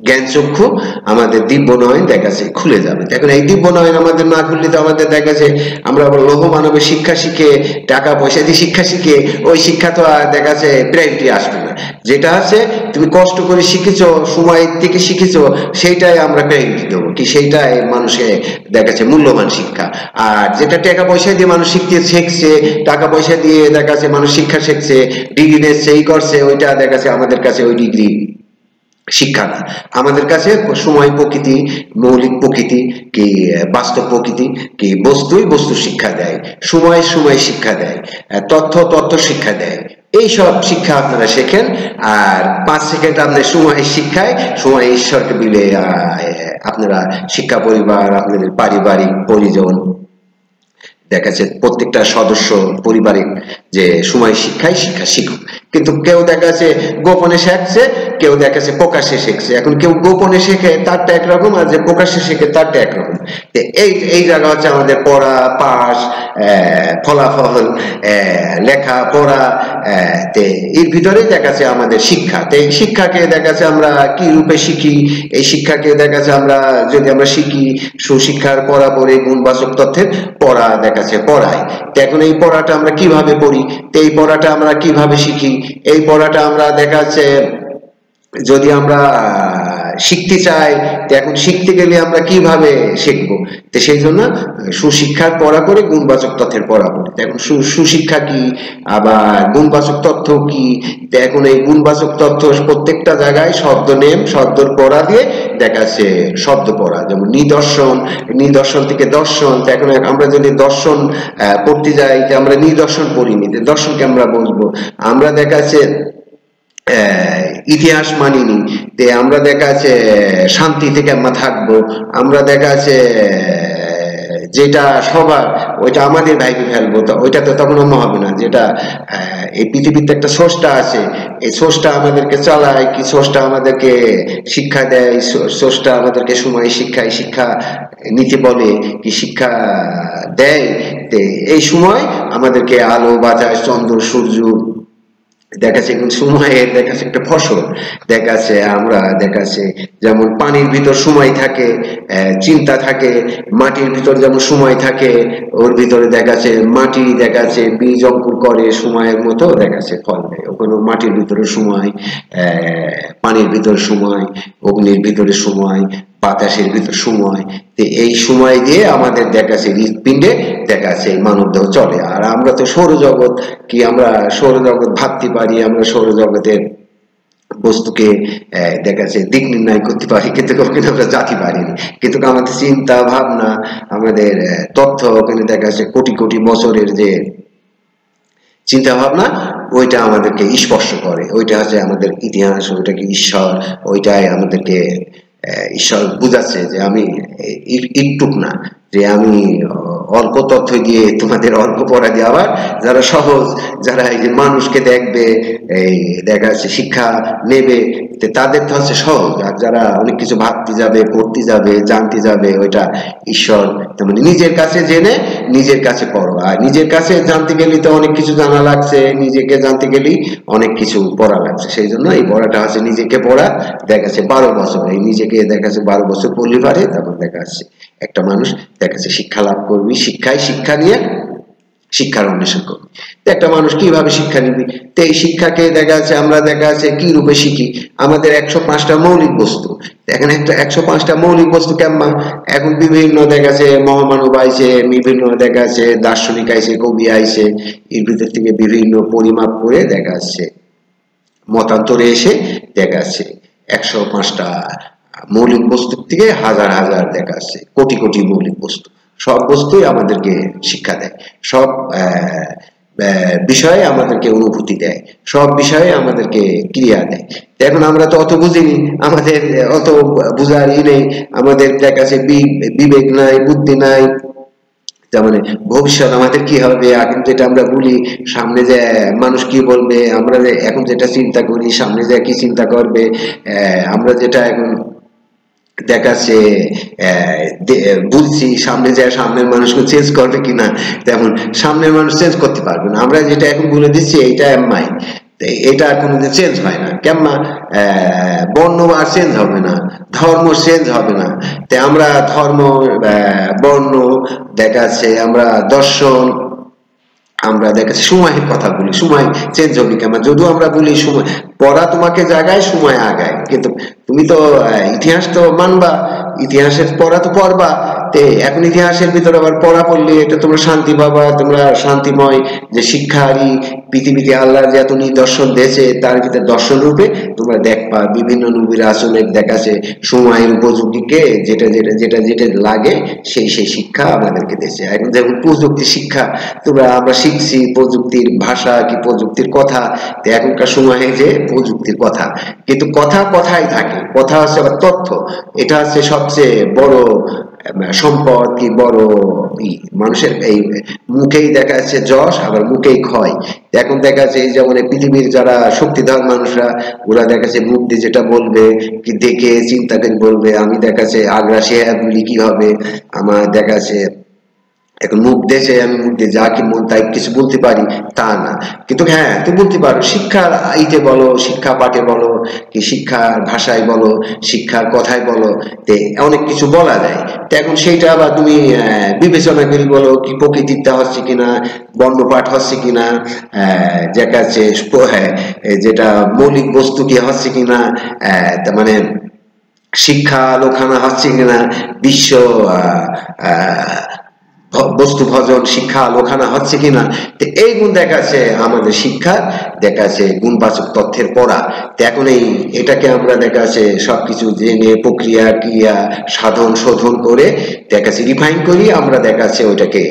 জ্ঞান চক্ষু, আমাদের দিব্য নয়ন দেখা যাচ্ছে খুলে যাবে। এখন এই দিব্য নয়ন আমাদের না খুললে তো আমাদের দেখা যাচ্ছে আমরা আবার লৌহ মানবের শিক্ষা শিখে, টাকা পয়সা দিয়ে শিক্ষা শিখে, ওই শিক্ষা তো আর দেখা যাচ্ছে প্রায়োরিটি আসবে না। যেটা আছে তুমি কষ্ট করে শিখেছো, সময় থেকে শিখেছো, সেইটাই আমরা প্রায়োরিটি দেবো, কি সেইটাই মানুষকে দেখা যাচ্ছে মূল্যবান শিক্ষা। আর যেটা টাকা পয়সা দিয়ে মানুষ শিখছে, টাকা পয়সা দিয়ে দেখা যাচ্ছে মানুষ শিক্ষা শিখছে, ডিগ্রি নিচ্ছে, এই করছে, ওইটা দেখা যাচ্ছে আমাদের কাছে ওই ডিগ্রি শিক্ষা না। আমাদের কাছে সময় প্রকৃতি, মৌলিক প্রকৃতি কি বাস্তব প্রকৃতি কি বস্তুই বস্তু শিক্ষা দেয়, সময় সময় শিক্ষা দেয়, তথ্য শিক্ষা দেয়। এইসব শিক্ষা আপনারা শেখেন। আর 5 সেকেন্ড আপনার সময় শিক্ষায়, সময় ঈশ্বরকে মিলে আপনারা শিক্ষা পরিবার, আপনাদের পারিবারিক পরিজন, দেখা যাচ্ছে প্রত্যেকটা সদস্য পরিবারে যে সময় শিক্ষায় শিক্ষা শিখুক। কিন্তু কেউ দেখা যাচ্ছে গোপনে শিখছে, কেউ দেখা যাচ্ছে প্রকাশ্যে শিখছে। এখন কেউ গোপনে শেখে তারটা একরকম, আর যে প্রকাশ্যে শেখে তারটা একরকম। এই এই জায়গা হচ্ছে আমাদের পড়া, পাস, ফলাফল, লেখা পড়া, এর ভিতরেই দেখা যাচ্ছে আমাদের শিক্ষা। তো এই শিক্ষাকে দেখা যাচ্ছে আমরা কি রূপে শিখি, এই শিক্ষাকে দেখা যাচ্ছে আমরা যদি আমরা শিখি সুশিক্ষার পড়া পড়ে গুণবাচক তথ্যের পড়া দেখা যাচ্ছে পড়াই। তো এখন এই পড়াটা আমরা কিভাবে পড়ি, তো এই পড়াটা আমরা কিভাবে শিখি, এই পড়াটা আমরা দেখা যাচ্ছে যদি আমরা শিখতে চাই, তো এখন শিখতে গেলে আমরা কিভাবে শিখবো। তো সেই জন্য সুশিক্ষার পড়া করে গুণবাচক তথ্যের পড়া পড়ি। এখন সুশিক্ষা কি, আবার গুণবাচক তথ্য কি। তো এখন এই গুণবাচক তথ্য প্রত্যেকটা জায়গায় শব্দ নেম, শব্দর পড়া দিয়ে দেখা যাচ্ছে শব্দ পড়া, যেমন নিদর্শন, নিদর্শন থেকে দর্শন। তো এখন আমরা যদি দর্শন পড়তে যাই, তো আমরা নিদর্শন পড়িনি, দর্শনকে আমরা বুঝবো। আমরা দেখা যাচ্ছে ইতিহাস মানিনি, তে আমরা দেখা যাচ্ছে শান্তি থেকে আমরা থাকবো। আমরা দেখা যাচ্ছে যেটা সবার ওইটা আমাদের ভাইবে ফেলবো, তো ওইটা তো তখন অন্য হবে না। যেটা এই পৃথিবীতে একটা স্রষ্টা আছে, এই স্রষ্টা আমাদেরকে চালায়, কি স্রষ্টা আমাদেরকে শিক্ষা দেয়, স্রষ্টা আমাদেরকে সময় শিক্ষায় শিক্ষা নিতে বলে, কি শিক্ষা দেয়। এই সময় আমাদেরকে আলো বাতাস চন্দ্র সূর্য দেখা যাচ্ছে সময়ের দেখা যাচ্ছে একটা ফসল দেখা যাচ্ছে। আমরা দেখা যাচ্ছে যেমন পানির ভিতর সময় থাকে, চিন্তা থাকে, মাটির ভিতর যেমন সময় থাকে, ওর ভিতরে দেখা যাচ্ছে মাটি দেখা যাচ্ছে বীজ অঙ্কুর করে সময়ের মতো দেখা যাচ্ছে ফল দেয়। ওখানে মাটির ভিতরে সময়, পানির ভিতরে সময়, অগ্নির ভিতরে সময়, বাতাসের ভিতর সময়। এই সময় দিয়ে আমাদের দেখা যাচ্ছে হৃৎপিণ্ডে দেখা যাচ্ছে মানব দেহ চলে। আর আমরা তো সৌরজগৎ কি, আমরা সৌরজগৎ ভাবতে পারি, আমরা সৌরজগতের বস্তুকে দেখা যাচ্ছে দিক নির্ণয় করতে পারি, কিন্তু কখনো আমরা জাতি পারিনি। কিন্তু আমাদের চিন্তা ভাবনা, আমাদের তথ্য ওখানে দেখা যাচ্ছে কোটি কোটি বছরের যে চিন্তা ভাবনা, ওইটা আমাদেরকে স্পর্শ করে। ওইটা হচ্ছে আমাদের ইতিহাস, ওইটাকে ঈশ্বর, ওইটাই আমাদেরকে ঈশ্বর বুঝাচ্ছে যে আমি ইটটুক না, যে আমি অল্প তথ্য দিয়ে তোমাদের অল্প পড়া দিয়ে, আবার যারা সহজ, যারা এই যে মানুষকে দেখবে, এই দেখা যাচ্ছে শিক্ষা নেবে, তাদের তো হচ্ছে সহজ। আর যারা অনেক কিছু ভাবতে যাবে, পড়তে যাবে, জানতে যাবে, ওইটা ঈশ্বর মানে নিজের কাছে জেনে নিজের কাছে পড়ো। আর নিজের কাছে জানতে গেলে তো অনেক কিছু জানা লাগছে, নিজেকে জানতে গেলেই অনেক কিছু পড়া লাগছে। সেই জন্য এই পড়াটা হচ্ছে নিজেকে পড়া। দেখা যাচ্ছে 12 বছর, এই নিজেকে দেখা যাচ্ছে 12 বছর পড়লে পারে, তখন দেখা যাচ্ছে একটা মানুষ দেখা যাচ্ছে শিক্ষা লাভ করবি, শিক্ষা নিয়ে শিক্ষার অন্বেষণ করবি। একটা মানুষ কিভাবে শিক্ষা নিবি, তো এই শিক্ষাকে দেখা যাচ্ছে আমরা দেখা যাচ্ছে কি রূপে শিখি। আমাদের 105টা মৌলিক বস্তু, এখন একটা 105টা মৌলিক বস্তু কেমন, এখন বিভিন্ন দেখা যাচ্ছে মহামানব আইছে, বিভিন্ন দেখা যাচ্ছে দার্শনিক আইছে, কবি আইছে, এর ভিতর থেকে বিভিন্ন পরিমাপ করে দেখা যাচ্ছে মতান্তরে এসে দেখা যাচ্ছে 105টা মৌলিক বস্তু থেকে হাজার হাজার দেখা যাচ্ছে কোটি কোটি মৌলিক বস্তু, সব বস্তুই আমাদেরকে শিক্ষা দেয়। সব বিষয়ে আমাদেরকে অনুভূতি দেয়, সব বিষয়ে আমাদেরকে ক্রিয়া দেয়। এখন আমরা তো অত বুঝিনি, আমাদের অত বুঝার নেই, আমাদের কাছে বিবেক নাই, বুদ্ধি নাই। তার মানে ভবিষ্যৎ আমাদের কি হবে, এখন যেটা আমরা বলি, সামনে যে মানুষ কি বলবে, আমরা এখন যেটা চিন্তা করি সামনে যে কি চিন্তা করবে, আমরা যেটা এখন দেখাচ্ছে বুঝছি, সামনে যায় সামনের মানুষকে চেঞ্জ করবে কিনা, তেমন সামনের মানুষ চেঞ্জ করতে পারবে না। আমরা যেটা এখন বলে দিচ্ছি এইটা এমআই, এটা কোনোদিন চেঞ্জ হয় না। কেননা বর্ণ আর চেঞ্জ হবে না, ধর্ম চেঞ্জ হবে না। তাই আমরা ধর্ম, বর্ণ দেখাচ্ছে, আমরা দর্শন, আমরা দেখাচ্ছি সময়ের কথা বলি, সময় চেঞ্জ হবে কেন, যদিও আমরা বলি সময় পড়া তোমাকে জাগায়, সময় আগায়, কিন্তু তুমি তো ইতিহাস তো মানবা, ইতিহাসের পড়া তো পড়বা। এখন ইতিহাসের ভিতরে আবার পড়া পড়লে এটা তোমরা শান্তি পাবা, তোমরা শান্তিময় যে শিক্ষারই পৃথিবীতে আল্লাহ যে এত নিদর্শন দিয়েছে তার ভিতরে দর্শন রূপে তোমরা দেখবা বিভিন্ন নবীর আসলের দেখাচ্ছে সময়ের উপযোগীকে যেটা যেটা যেটা যেটা লাগে সেই সেই শিক্ষা আমাদেরকে দিয়েছে। এখন যেমন প্রযুক্তি শিক্ষা আমরা শিখছি, প্রযুক্তির ভাষা কি প্রযুক্তির কথা, এখনকার সময়ে যে প্রযুক্তির কথা, কিন্তু কথা কথাই থাকে, কথা হচ্ছে আবার তথ্য, এটা হচ্ছে সবচেয়ে বড় সম্পদ কি বড় মানুষের। এই মুখেই দেখা যাচ্ছে যশ, আবার মুখেই ক্ষয়। এখন দেখা যাচ্ছে এই যেমন পৃথিবীর যারা শক্তিধর মানুষরা, ওরা দেখা যাচ্ছে মুখ দিয়ে যেটা বলবে কি দেখে চিন্তা করে বলবে, আমি দেখা যাচ্ছে আগ্রাসী বলি কি হবে, আমার দেখা যাচ্ছে এখন মুখ দেশে আমি মুখ দিয়ে যা কি মন তাই কিছু বলতে পারি তা না, কিন্তু হ্যাঁ তুমি বলতে পারো শিক্ষার আইতে বলো, শিক্ষা পাঠে বলো, কি শিক্ষার ভাষায় বলো, শিক্ষার কথায় বলো, অনেক কিছু বলা যায়। তো এখন সেইটা আবার তুমি বিবেচনা করে বলো কি প্রকৃতিটা হচ্ছে কিনা, বর্ণপাঠ হচ্ছে কিনা, দেখাচ্ছে যেটা মৌলিক বস্তু কি হচ্ছে কিনা, তার মানে শিক্ষা লোখানা হচ্ছে কিনা, বিশ্ব বস্তু ভজন শিক্ষা লোখানা হচ্ছে কিনা। এই গুণ দেখাচ্ছে আমাদের শিক্ষা, দেখাচ্ছে গুণবাচক তথ্যের পড়া। এখন এটাকে আমরা দেখাচ্ছে সবকিছু জেনে প্রক্রিয়া ক্রিয়া সাধন শোধন করে দেখাচ্ছে রিফাইন করি, আমরা দেখাচ্ছে ওইটাকে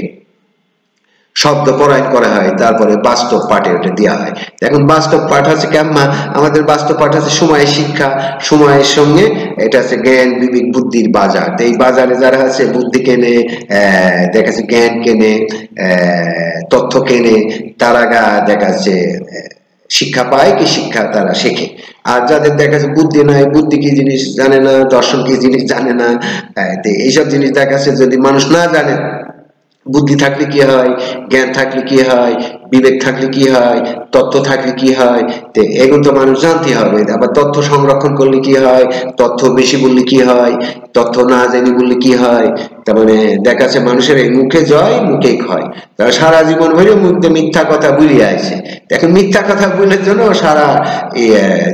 শব্দ পরায়ণ করা হয়, তারপরে বাস্তব পাঠে ওটা দেওয়া হয়। এখন বাস্তব পাঠ হচ্ছে কেমন, আমাদের বাস্তব পাঠ হচ্ছে সময়ের শিক্ষা, সময়ের সঙ্গে এটা হচ্ছে জ্ঞান বিবেক বুদ্ধির বাজার। এই বাজারে যারা আছে বুদ্ধি কেনে, দেখাচ্ছে জ্ঞান কেনে, তথ্য কেনে, তারা দেখাচ্ছে শিক্ষা পায় কি শিক্ষা তারা শেখে। আর যাদের দেখা যাচ্ছে বুদ্ধি নাই, বুদ্ধি কি জিনিস জানে না, দর্শন কি জিনিস জানে না, এইসব জিনিস দেখাচ্ছে যদি মানুষ না জানে, বুদ্ধি থাকলে কি হয়, জ্ঞান থাকলে কি হয়, বিবেক থাকলে কি হয়, তথ্য থাকলে কি হয়, এগুলো তো মানুষ জানতে হবে। আবার তথ্য সংরক্ষণ করলে কি হয়, তথ্য বেশি বললে কি হয়, তথ্য না জানি বললে কি হয়। তার মানে দেখা যাচ্ছে মানুষের এই মুখে জয় মুখে ক্ষয়, তারা সারা জীবন ভরে মুখে মিথ্যা কথা বুলিয়ে আছে। এখন মিথ্যা কথা বলার জন্য সারা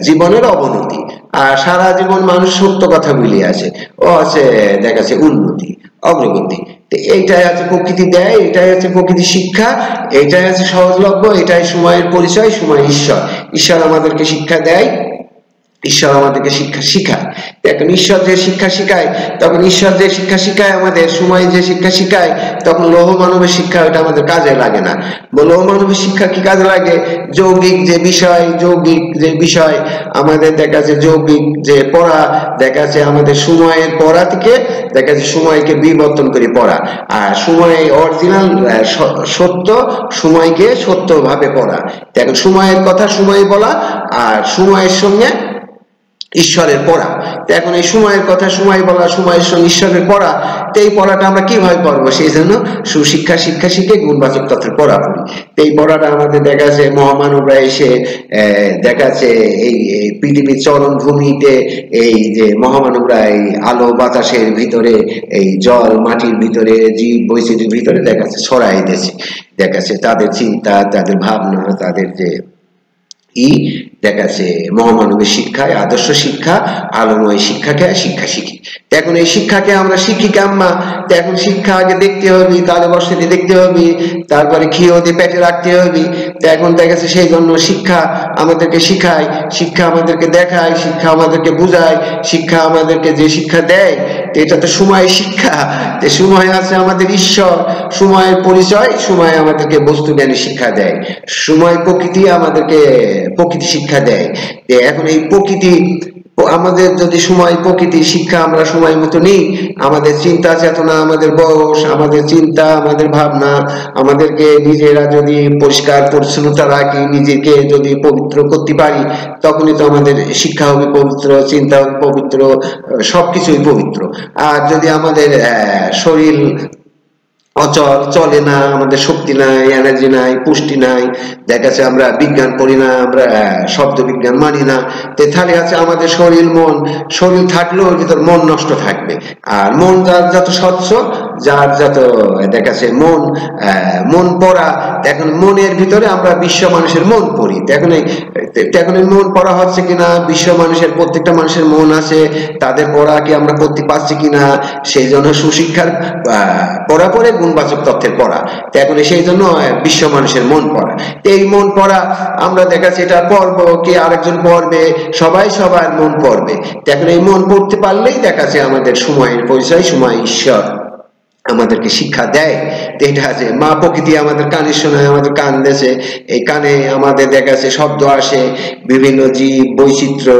জীবনের অবনতি, আর সারা জীবন মানুষ সত্য কথা বুলিয়ে আছে, ও আছে দেখা যাচ্ছে উন্নতি অগ্রগতি। এইটাই আছে প্রকৃতি দেয়, এটাই হচ্ছে প্রকৃতি শিক্ষা, এটাই আছে সহজলভ্য, এটাই সময়ের পরিচয়, সময় ঈশ্বর। ঈশ্বর আমাদেরকে শিক্ষা দেয়, ঈশ্বর আমাদেরকে শিক্ষা শিখায়। এখন ঈশ্বর যে শিক্ষা শিখায়, তখন ঈশ্বর যে শিক্ষা শিখায় আমাদের, সময় যে শিক্ষা শিখায়, তখন লৌহ মানবের শিক্ষা ওটা আমাদের কাজে লাগে না। লৌহ মানবের শিক্ষা কি কাজে লাগে, যৌগিক যে বিষয়, যৌগিক যে বিষয় আমাদের দেখা যাচ্ছে, যৌগিক যে পড়া দেখা যাচ্ছে আমাদের সময়ের পড়া থেকে দেখা যাচ্ছে সময়কে বিবর্তন করে পড়া, আর সময় অরিজিনাল সত্য, সময়কে সত্য ভাবে পড়া। এখন সময়ের কথা সময় বলা, আর সময়ের সঙ্গে ঈশ্বরের পড়া। এখন এই সময়ের কথা সময় বলা, সময়ের সঙ্গে ঈশ্বরের পড়া, তো এই পড়াটা আমরা কিভাবে পড়বো, সেই জন্য সুশিক্ষা শিক্ষা শিখে গুণবাচক তথ্যের পড়া পড়ি। এই পড়াটা আমাদের দেখা যাচ্ছে মহামানবরা এসে দেখাচ্ছে এই পৃথিবীর চরণ ভূমিতে, এই যে মহামানবরা এই আলো বাতাসের ভিতরে, এই জল মাটির ভিতরে, জীব বৈচিত্র্যের ভিতরে দেখাচ্ছে ছড়াই দিয়েছে, দেখাচ্ছে তাদের চিন্তা, তাদের ভাবনা, তাদের যে দেখাচ্ছে মহামানবের শিক্ষায় আদর্শ শিক্ষা, আলোময় শিক্ষাকে শিক্ষা শিখি। এখন এই শিক্ষাকে আমরা শিখি কেমন, এখন শিক্ষা আগে দেখতে হবে, তাহলে বসতে দেখতে হবে, তারপরে খেয়ে দিয়ে পেটে রাখতে হবে। এখন দেখাচ্ছে সেই জন্য শিক্ষা আমাদেরকে শিখায়, শিক্ষা আমাদেরকে দেখায়, শিক্ষা আমাদেরকে বুঝায়, শিক্ষা আমাদেরকে যে শিক্ষা দেয় এটা তো সময় শিক্ষা। সময় আছে আমাদের ঈশ্বর, সময়ের পরিচয়, সময় আমাদেরকে বস্তু জ্ঞানের শিক্ষা দেয়, সময় প্রকৃতি আমাদেরকে প্রকৃতি শিক্ষা দেয়। এখন এই প্রকৃতি আমাদের যদি সময় প্রকৃতি শিক্ষা আমরা সময় মতো নেই, আমাদের চিন্তা চেতনা, আমাদের বয়স, আমাদের চিন্তা, আমাদের ভাবনা, আমাদেরকে নিজেরা যদি পরিষ্কার পরিচ্ছন্নতা রাখি, নিজেকে যদি পবিত্র করতে পারি, তখনই তো আমাদের শিক্ষা হবে পবিত্র, চিন্তা হবে পবিত্র, সবকিছুই পবিত্র। আর যদি আমাদের শরীর অচল, চলে না, আমাদের শক্তি নাই, এনার্জি নাই, পুষ্টি নাই, দেখা যাচ্ছে আমরা বিজ্ঞান পড়ি না, আমরা শব্দ বিজ্ঞান মানি না, তাহলে আছে আমাদের শরীর মন, শরীর থাকলেও ওর ভিতর মন নষ্ট থাকবে। আর মন যার যত স্বচ্ছ, যার যত দেখা যাচ্ছে মন পড়া, এখন মনের ভিতরে আমরা বিশ্ব মানুষের মন পড়ি। এখন এই মন পড়া হচ্ছে কিনা, বিশ্ব মানুষের প্রত্যেকটা মানুষের মন আছে, তাদের পড়া কি আমরা পড়তে পারছি কিনা, সেই জন্য সুশিক্ষার পড়া পড়ে গুণবাচক তথ্যের পড়া। এখন সেই জন্য বিশ্ব মানুষের মন পড়া। এই মন পড়া আমরা দেখাচ্ছি এটা পড়বো, কি আরেকজন পড়বে, সবাই সবার মন পড়বে। এখন এই মন পড়তে পারলেই দেখাচ্ছে আমাদের সময়ের পরিচয়, সময় ঈশ্বর আমাদেরকে শিক্ষা দেয়। এটা আছে মা প্রকৃতি আমাদের কানে শোনায়, আমাদের কান দেশে, এই কানে আমাদের দেখাচ্ছে শব্দ আসে, বিভিন্ন জীব বৈচিত্র্য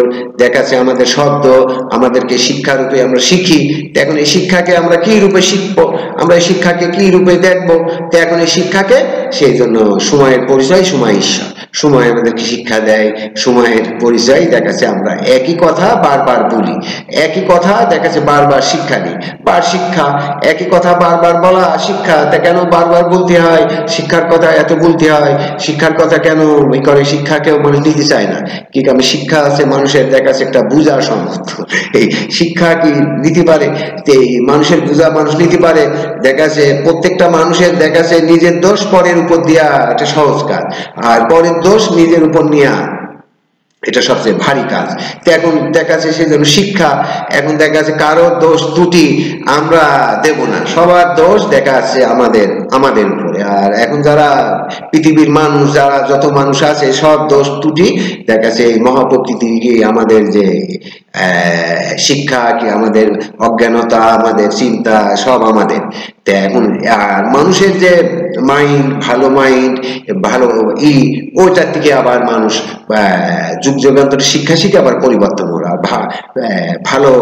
দেখাচ্ছে আমাদের শব্দ আমাদেরকে শিক্ষা রূপে আমরা শিখি। এখন এই শিক্ষাকে আমরা কি রূপে শিখবো, আমরা এই শিক্ষাকে কি রূপে দেখবো, এখন এই শিক্ষাকে সেই জন্য সময়ের পরিচয়, সময় ঈশ্বর, সময় আমাদেরকে শিক্ষা দেয়, সময়ের পরিচয় দেখাচ্ছে আমরা একই কথা বারবার বলি, একই কথা দেখাচ্ছে বারবার শিক্ষা নিই, শিক্ষা একই কথা বারবার বলা শিক্ষা। তা কেন বারবার বলতে হয় শিক্ষার কথা, এত বলতে হয় শিক্ষার কথা কেন করে? শিক্ষা কেউ মানুষ নিতে চায় না, কি কারণে? শিক্ষা আছে মানুষের দেখাচ্ছে একটা বুঝার সামর্থ্য, এই শিক্ষা কি নিতে পারে? মানুষের বুঝা মানুষ নিতে পারে। দেখাচ্ছে প্রত্যেকটা মানুষের দেখাচ্ছে নিজের দোষ পরের উপর দেওয়া একটা সহজ কাজ, আর পরের দোষ নিজের উপর নেওয়া এটা সবচেয়ে ভারী কাজ। তো এখন দেখা যাচ্ছে সেই জন্য শিক্ষা, এখন দেখা যাচ্ছে কারোর দোষ ত্রুটি আমরা দেব না, সবার দোষ দেখা যাচ্ছে আমাদের উপরে। আর এখন যারা পৃথিবীর মানুষ, যারা যত মানুষ আছে, সব দোষ ত্রুটি দেখা যাচ্ছে এই মহাপ্রকৃতি, আমাদের যে শিক্ষা, কি আমাদের অজ্ঞানতা, আমাদের চিন্তা, সব আমাদের। তো এখন আর মানুষের যে মাইন্ড, ভালো মাইন্ড, ভালো ওইটার থেকে আবার মানুষ যুগ যুগান্তর শিক্ষা শিখে আবার পরিবর্তন ওরা ভালো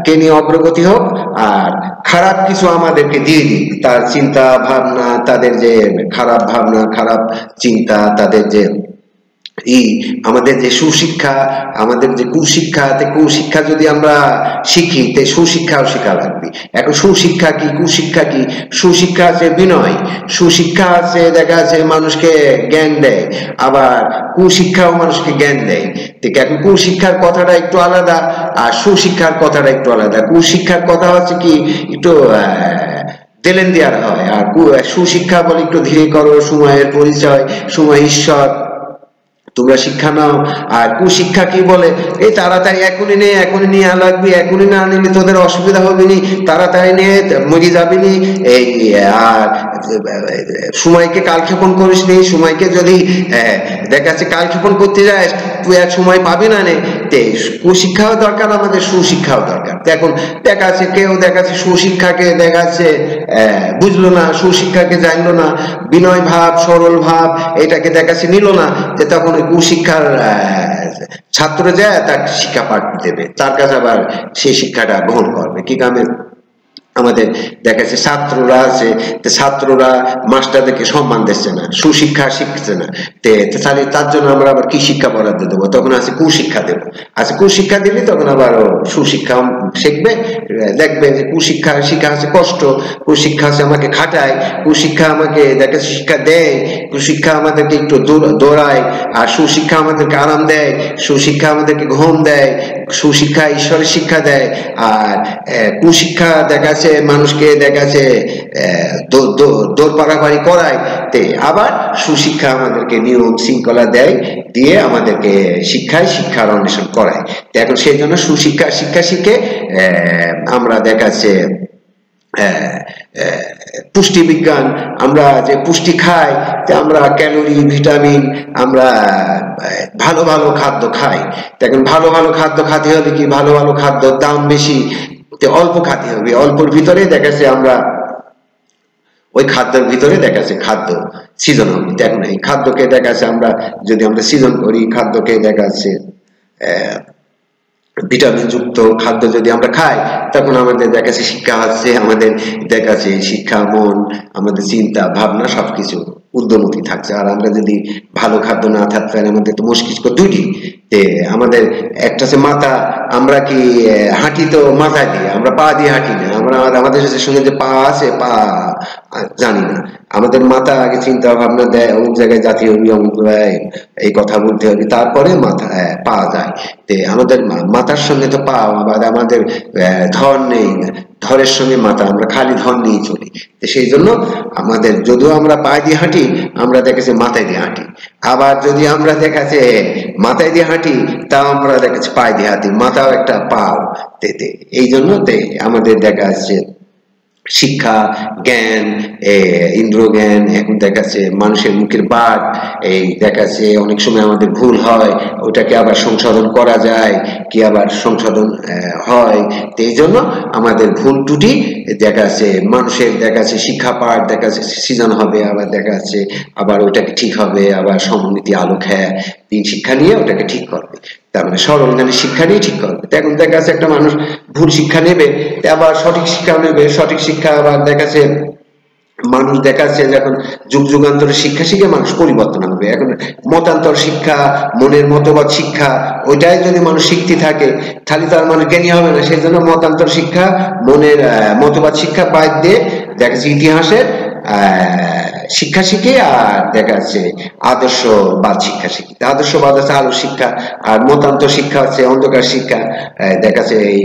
কে নিয়ে অগ্রগতি হোক, আর খারাপ কিছু আমাদেরকে দিয়ে দিক, তার চিন্তা ভাবনা, তাদের যে খারাপ ভাবনা, খারাপ চিন্তা, তাদের যে আমাদের যে সুশিক্ষা, আমাদের যে কুশিক্ষা, কুশিক্ষা যদি আমরা শিখি, তে সুশিক্ষাও শিক্ষা লাগবে। এখন সুশিক্ষা কি, কুশিক্ষা কি? সুশিক্ষা আছে বিনয়, সুশিক্ষা আছে দেখা আছে মানুষকে জ্ঞান দেয়, আবার কুশিক্ষাও মানুষকে জ্ঞান দেয়। ঠিক এখন কুশিক্ষার কথাটা একটু আলাদা, আর সুশিক্ষার কথাটা একটু আলাদা। কুশিক্ষার কথা হচ্ছে কি একটু দেলেন দেওয়ার হয়, আর সুশিক্ষা বলে একটু ধীরে করো, সময়ের পরিচয়, সময় ঈশ্বর, তোমরা শিক্ষা নাও। আর কুশিক্ষা কি বলে, এই তাড়াতাড়ি এখনই নিয়ে লাগবি, এখনই না নিলে তোদের অসুবিধা হবে নি, তাড়াতাড়ি নিয়ে মরে যাবি নি, এই আর সময়কে কালক্ষেপণ করিস নি, সময়কে যদি দেখা যাচ্ছে কালক্ষেপণ করতে যাস তুই এক সময় পাবি না নে। কুশিক্ষাও দরকার, আমাদের সুশিক্ষাও দরকার। এখন দেখা যাচ্ছে কেউ দেখা যাচ্ছে সুশিক্ষাকে দেখা যাচ্ছে বুঝলো না, সুশিক্ষাকে জানলো না, বিনয় ভাব, সরল ভাব এটাকে দেখা যাচ্ছে নিল না, যে তখন কুশিক্ষার ছাত্র যায় তার শিক্ষা পাঠ দেবে, তার কাছে আবার সেই শিক্ষাটা গ্রহণ করবে। কি কামে আমাদের দেখা যাচ্ছে ছাত্ররা আছে, ছাত্ররা মাস্টারদেরকে সম্মান দিচ্ছে না, সুশিক্ষা শিখছে না, তাহলে তার জন্য আমরা আবার কি শিক্ষা বরাদ্দ দেবো? তখন আছে কুশিক্ষা দেবো। আচ্ছা কুশিক্ষা দিলে তখন আবার সুশিক্ষা শিখবে, দেখবে যে কুশিক্ষা শিক্ষা আছে কষ্ট, কুশিক্ষা আছে আমাকে খাটায়, কুশিক্ষা আমাকে দেখা শিক্ষা দেয়, কুশিক্ষা আমাদেরকে একটু দৌড়ায়, আর সুশিক্ষা আমাদেরকে আরাম দেয়, সুশিক্ষা আমাদেরকে ঘুম দেয়, সুশিক্ষা ঈশ্বরের শিক্ষা দেয়। আর কুশিক্ষা দেখাচ্ছে মানুষকে দেখাচ্ছে দৌড় পাড়াপাড়ি করায়, আবার সুশিক্ষা আমাদেরকে নিয়ম শৃঙ্খলা দেয়, দিয়ে আমাদেরকে শিক্ষার অন্বেষণ করায়। এখন সেই জন্য সুশিক্ষা শিক্ষা শিখে আমরা দেখাচ্ছে পুষ্টি বিজ্ঞান, আমরা যে পুষ্টি খাই, আমরা ক্যালোরি, ভিটামিন, আমরা ভালো ভালো খাদ্য খাই। দেখেন ভালো ভালো খাদ্য খাতে হলে কি, ভালো ভালো খাদ্য দাম বেশি, অল্প খাতে হবে, অল্পর ভিতরে দেখা যাচ্ছে আমরা ওই খাদ্যের ভিতরে দেখা যাচ্ছে খাদ্য সৃজন হবে। দেখুন এই খাদ্যকে দেখা যাচ্ছে আমরা যদি আমরা সৃজন করি, খাদ্যকে দেখা যাচ্ছে ভিটামিন যুক্ত খাদ্য যদি আমরা খাই, তখন আমাদের দেখা যাচ্ছে শিক্ষা আছে, আমাদের দেখা যাচ্ছে শিক্ষা, মন, আমাদের চিন্তা ভাবনা সবকিছু ঊর্ধ্বমুখী থাকছে। আর আমরা যদি ভালো খাদ্য না থাকতে পারি, আমাদের তো মস্তিষ্ক দুইটি, আমাদের একটা হচ্ছে মাথা, আমরা কি হাঁটি তো মাথায় দিয়ে, আমরা পা দিয়ে হাঁটি না, আমরা আমাদের সঙ্গে যে পা আছে পা জানি না, আমাদের মাথা আগে চিন্তা ভাবনা দেয় অমুক জায়গায় জাতীয় নিয়ম এই কথা বলতে হবে, তারপরে মাথা পা যায়। আমাদের মাথার সঙ্গে তো পা, আবার আমাদের ধর নেই, ধরের সঙ্গে মাথা, আমরা খালি ধর নিয়ে চলি। সেই জন্য আমাদের যদিও আমরা পা দিয়ে হাঁটি, আমরা দেখেছি মাথায় দিয়ে হাঁটি, আবার যদি আমরা দেখাচ্ছে মাথায় দিয়ে হাঁটি, তাও আমরা দেখাচ্ছি পায়ে দিয়ে হাঁটি, মাথাও একটা পাও। এই জন্য আমাদের দেখা যাচ্ছে শিক্ষা, জ্ঞান, ইন্দ্র জ্ঞান, এখন দেখাচ্ছে মানুষের মুখের বাদ, এই দেখাচ্ছে অনেক সময় আমাদের ভুল হয়, ওটাকে আবার সংশোধন করা যায়, কি আবার সংশোধন হয়। এই জন্য আমাদের ভুল ত্রুটি দেখাচ্ছে মানুষের দেখাচ্ছে শিক্ষা পাঠ দেখাচ্ছে সৃজন হবে, আবার দেখাচ্ছে আবার ওটাকে ঠিক হবে, আবার সমনীতি আলোক শিক্ষা নিয়ে ওটাকে ঠিক করবে, তার মানে সরল জ্ঞানের শিক্ষা নিয়ে ঠিক করবে। এখন দেখা যাচ্ছে একটা মানুষ ভুল শিক্ষা নেবে, আবার সঠিক শিক্ষা নেবে, সঠিক শিক্ষা আবার দেখাচ্ছে মানুষ দেখাচ্ছে যখন যুগ যুগান্তরের শিক্ষা শিখে মানুষ পরিবর্তন হবে। এখন মতান্তর শিক্ষা, মনের মতবাদ শিক্ষা, ওইটাই যদি মানুষ শিখতে থাকে তাহলে তার মানুষ জ্ঞানী হবে না। সেই জন্য মতান্তর শিক্ষা, মনের মতবাদ শিক্ষা বাদ দিয়ে দেখা যাচ্ছে ইতিহাসের শিক্ষা শিখে, আর দেখা যাচ্ছে আদর্শবাদ শিক্ষা শিখি। আদর্শবাদ আছে আলো শিক্ষা, আর মতান্তর শিক্ষা হচ্ছে অন্ধকার শিক্ষা। দেখাচ্ছে এই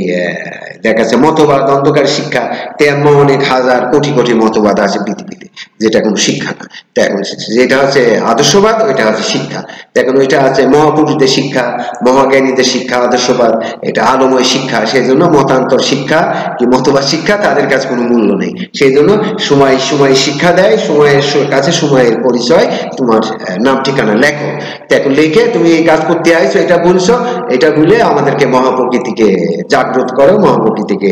দেখাচ্ছে মতবাদ অন্ধকার শিক্ষা, তেমন অনেক হাজার কোটি কোটি মতবাদ আছে পৃথিবীতে, যেটা কোনো শিক্ষা না। এখন যেটা হচ্ছে আদর্শবাদ, ওইটা হচ্ছে শিক্ষা। দেখুন ওইটা আছে মহাপুরুষদের শিক্ষা, মহাজ্ঞানীদের শিক্ষা, আদর্শবাদ এটা আলোময় শিক্ষা। সেই জন্য মতান্তর শিক্ষা কি মতবাদ শিক্ষা তাদের কাছে কোনো মূল্য নেই। সেই জন্য সময় সময় শিক্ষা দেয়, সময়ের কাছে সময়ের পরিচয়, তোমার নাম ঠিকানা লেখো। এখন লিখে তুমি এই কাজ করতে আইছো, এটা বলছো, এটা ভুলে আমাদেরকে মহাপ্রকৃতিকে জাগ্রত করো, মহাপ্রকৃতিকে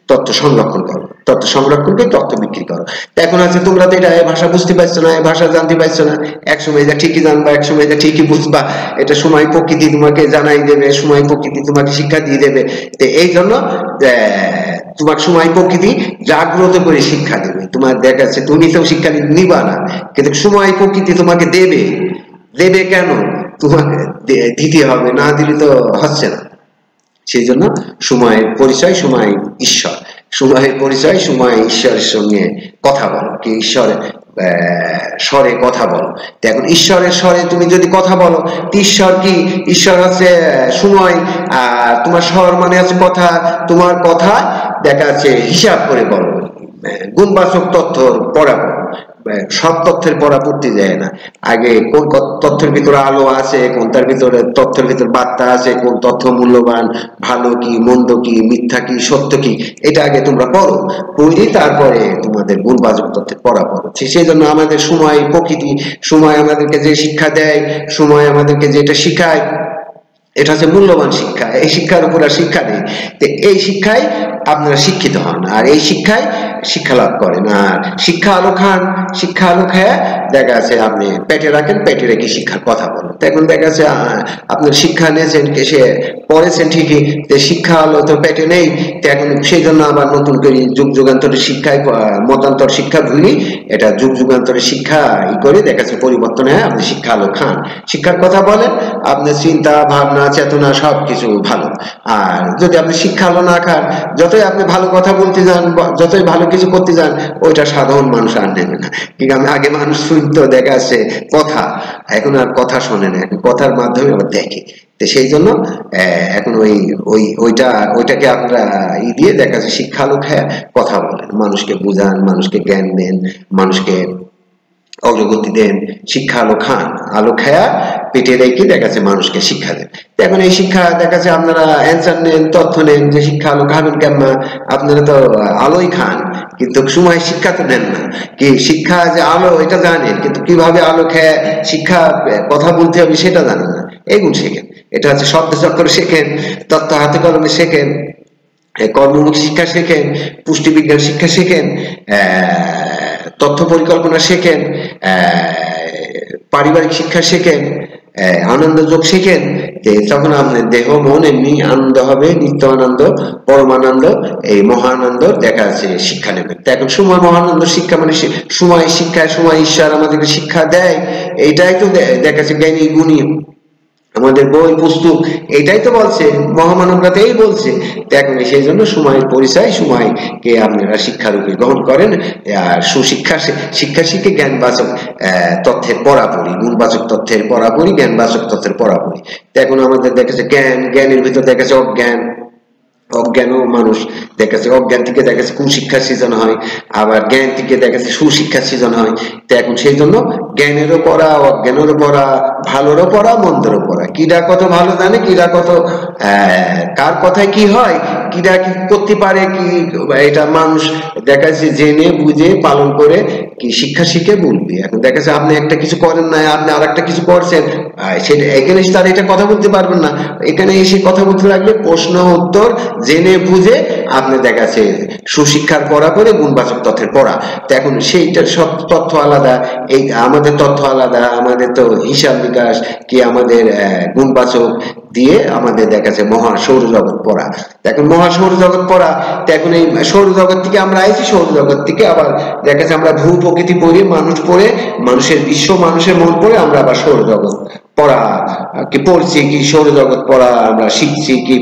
তত্ত্ব সংরক্ষণ করো, তত্ত্ব সংরক্ষণকে তত্ত্ব বিক্রি করো। এখন আছে তোমরা তো এটা এই ভাষা বুঝতে পারছো না, এই ভাষা জানতে পারছো না, এক সময় এটা ঠিকই জানবা, এক সময় এটা ঠিকই বুঝবা, এটা সময় প্রকৃতি তোমাকে জানাই দেবে, সময় প্রকৃতি তোমাকে শিক্ষা দিয়ে দেবে। তো এই জন্য তোমার সময় প্রকৃতি জাগ্রত করে শিক্ষা দেবে। তোমার দেখাচ্ছে তুমি তো শিক্ষা নিবা না, কিন্তু সময় প্রকৃতি তোমাকে দেবে। দেবে কেন? তোমাকে দিতে হবে, না দিলে তো হচ্ছে না। সেই জন্য সময়ের পরিচয় সময় ঈশ্বর, সময়ের পরিচয় সময় ঈশ্বরের সঙ্গে কথা বলো, কি ঈশ্বরের স্বরে কথা বলো। এখন ঈশ্বরের স্বরে তুমি যদি কথা বলো, ঈশ্বর কি? ঈশ্বর হচ্ছে সময়, আর তোমার স্বর মানে আছে কথা। তোমার কথা দেখা যাচ্ছে হিসাব করে বলো, গুণবাচক তথ্য পড়া, সব তথ্যের পড়া পড়তে যায় না। আগে কোন তথ্যের ভিতরে আলো আছে, কোনটার ভিতরে তথ্যের ভিতরে বার্তা আছে, কোন তথ্য মূল্যবান, ভালো কি মন্দ কি মিথ্যা কি সত্য কি, এটা আগে তোমরা পড়ো, পড়ি তারপরে তোমাদের গুণবাচক তথ্যের পড়া পড়ো। সেই জন্য আমাদের সময় প্রকৃতি, সময় আমাদেরকে যে শিক্ষা দেয়, সময় আমাদেরকে যেটা শিখায়, এটা হচ্ছে মূল্যবান শিক্ষা। এই শিক্ষার উপর আর শিক্ষা নেই। তো এই শিক্ষায় আপনারা শিক্ষিত হন, আর এই শিক্ষায় শিক্ষা লাভ করেন। আর শিক্ষা আলো খান, শিক্ষা আলো খায় দেখা যাচ্ছে আপনি পেটে রাখেন, পেটে রেখে শিক্ষার কথা বলেন। এখন দেখা যাচ্ছে আপনার শিক্ষা নিয়েছেন, সে পড়েছেন ঠিকই, যে শিক্ষা আলো তো পেটে নেই। তো এখন সেই জন্য আবার নতুন করে যুগ যুগান্তরের শিক্ষায় মতান্তর শিক্ষা ভুলি, এটা যুগ যুগান্তরের শিক্ষা করে দেখা যাচ্ছে পরিবর্তন হয়। আপনি শিক্ষা আলো খান, শিক্ষার কথা বলেন, আপনার চিন্তা ভাবনা চেতনা সবকিছু ভালো। আর যদি আপনি শিক্ষা আলো না খান, যতই আপনি ভালো কথা বলতে যান, যতই ভালো কিছু করতে যান, ওইটা সাধারণ মানুষ আর নেবে না। কিন্তু আগে মানুষ শুনতো দেখা যাচ্ছে কথা, এখন আর কথা শোনে না, এখন কথার মাধ্যমে আবার দেখে। তো সেই জন্য এখন ওইটাকে আপনারা দিয়ে দেখা যাচ্ছে শিক্ষা আলো খায় কথা বলেন, মানুষকে বুঝান, মানুষকে জ্ঞান দেন, মানুষকে অগ্রগতি দেন। শিক্ষা আলো খান, আলো খায়া পেটে রেখে দেখা যাচ্ছে মানুষকে শিক্ষা দেন। এখন এই শিক্ষা দেখা যাচ্ছে আপনারা অ্যান্সার নেন, তথ্য নেন, যে শিক্ষা আলো খাবেন কেমন? আপনারা তো আলোই খান, কিন্তু সময় শিক্ষা তো নেন না। কি শিক্ষা যে আলো এটা জানেন, কিন্তু কিভাবে আলো খেয়ে শিক্ষা কথা বলতে হবে সেটা জানেন না। এগুলো শেখেন, এটা হচ্ছে শব্দ চক্র শেখেন, তত্ত্ব হাতে কলমে শেখেন, কর্মমুখী শিক্ষা শেখেন, পুষ্টিবিজ্ঞান শিক্ষা শেখেন, তথ্য পরিকল্পনা শেখেন, পারিবারিক শিক্ষা শেখেন, আনন্দ যোগ শেখেন, তখন আপনার দেহ মন এমনি আনন্দ হবে, নিত্য আনন্দ, পরমানন্দ, এই মহানন্দ দেখা যাচ্ছে শিক্ষা নেবেন। তো এখন সময় মহানন্দ শিক্ষা মানে সময় শিক্ষা, সময় ঈশ্বর আমাদেরকে শিক্ষা দেয়, এইটাই তো দেখা যাচ্ছে জ্ঞানী গুণী আমাদের বই পুস্তক এটাই তো বলছে, মহামানবরা তো এই বলছে। এখন সেই জন্য সময়ের পরিচয়, সময়কে আপনারা শিক্ষারূপে গ্রহণ করেন, আর সুশিক্ষা শিক্ষা শিখে জ্ঞানবাচক তথ্যের পরাপরি, গুণবাচক তথ্যের পরাপরি, জ্ঞানবাচক তথ্যের পরাপরি। এখন আমাদের দেখেছে জ্ঞানের ভিতর দেখেছে অজ্ঞান, অজ্ঞানও মানুষ দেখেছে, অজ্ঞান থেকে দেখেছে কুশিক্ষার সৃজন হয়, আবার জ্ঞান থেকে দেখেছে সুশিক্ষার সৃজন হয়। তো এখন সেই জন্য জ্ঞানেরও পড়া, অজ্ঞানেরও পড়া, ভালোরও পড়া, মন্দেরও পড়া, কিরা কত ভালো জানে, কিরা কত কার কথায় কি হয়, কিরা কি করতে পারে, কি এটা মানুষ দেখাচ্ছে জেনে বুঝে পালন করে কি শিক্ষা শিখে বলবি। এখন দেখাচ্ছে আপনি একটা কিছু করেন না, আপনি আর একটা কিছু করছেন, সেটা এখানে তার এটা কথা বলতে পারবেন না, এখানে এসে কথা বলতে লাগলে প্রশ্ন উত্তর জেনে বুঝে আপনি দেখাচ্ছে সুশিক্ষার পড়া করে গুণবাচক তথ্যের পড়া। তো এখন সেইটার সব তথ্য আলাদা, এই আমাদের তথ্য আলাদা, আমাদের তো হিসাব বিকাশ কি আমাদের গুণবাচক দিয়ে আমাদের দেখাচ্ছে মহা সৌরজগৎ পড়া। এখন মহা সৌরজগৎ পড়া, তো এখন এই সৌরজগৎ থেকে আমরা আইছি, সৌরজগৎ থেকে আবার দেখাচ্ছে আমরা ভূ প্রকৃতি পড়ি, মানুষ পড়ে, মানুষের বিশ্ব, মানুষের মন পড়ে আমরা আবার সৌরজগৎ পড়া কি পড়ছি, কি সৌরজগৎ পড়া আমরা শিখছি, কি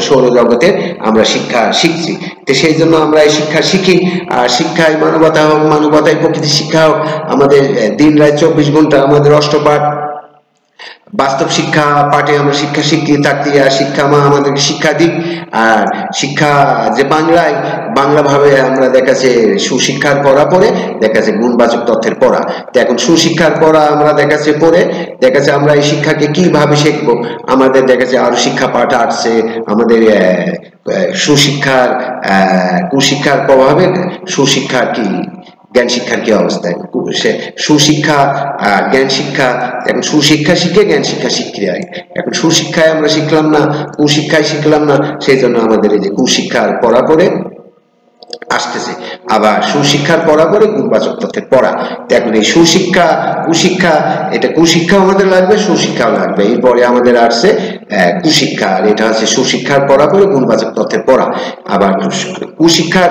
সৌরজগতের আমরা শিক্ষা শিখছি। তো সেই জন্য আমরা এই শিক্ষা শিখি, আর শিক্ষায় মানবতা হোক, মানবতায় প্রকৃতি শিক্ষা হোক, আমাদের দিন রাত 24 ঘন্টা আমাদের অষ্টপাঠ বাস্তব শিক্ষা পাঠে আমরা শিক্ষা শিখতে থাকতে, আর শিক্ষা মা আমাদেরকে শিক্ষা দিক। আর শিক্ষা যে বাংলায় বাংলা ভাবে আমরা দেখাচ্ছে সুশিক্ষার পড়া পড়ে দেখাচ্ছে গুণবাচক তথ্যের পড়া। তো এখন সুশিক্ষার পড়া আমরা দেখাচ্ছে পড়ে দেখাচ্ছে আমরা এই শিক্ষাকে কিভাবে শিখবো, আমাদের দেখাচ্ছে আরো শিক্ষা পাঠ আসছে, আমাদের সুশিক্ষার কুশিক্ষার প্রভাবে সুশিক্ষার কি জ্ঞান শিক্ষার কি অবস্থায়, সুশিক্ষা জ্ঞান শিক্ষা, এখন সুশিক্ষা শিখে জ্ঞান শিক্ষা শিখতে হয়। এখন সুশিক্ষায় আমরা শিখলাম না, কুশিক্ষায় শিখলাম না, সেই জন্য আমাদের এই যে কুশিক্ষার পড়া পড়ে আসতেছে, আবার সুশিক্ষার পড়া করে গুণবাচক তথ্যের পড়া। এখন এই সুশিক্ষা কুশিক্ষা, এটা কুশিক্ষা আমাদের লাগবে, সুশিক্ষাও লাগবে, এরপরে আমাদের আসছে কুশিক্ষা, আর এটা হচ্ছে সুশিক্ষার পড়া করে গুণবাচক তথ্যের পড়া। আবার কুশিক্ষার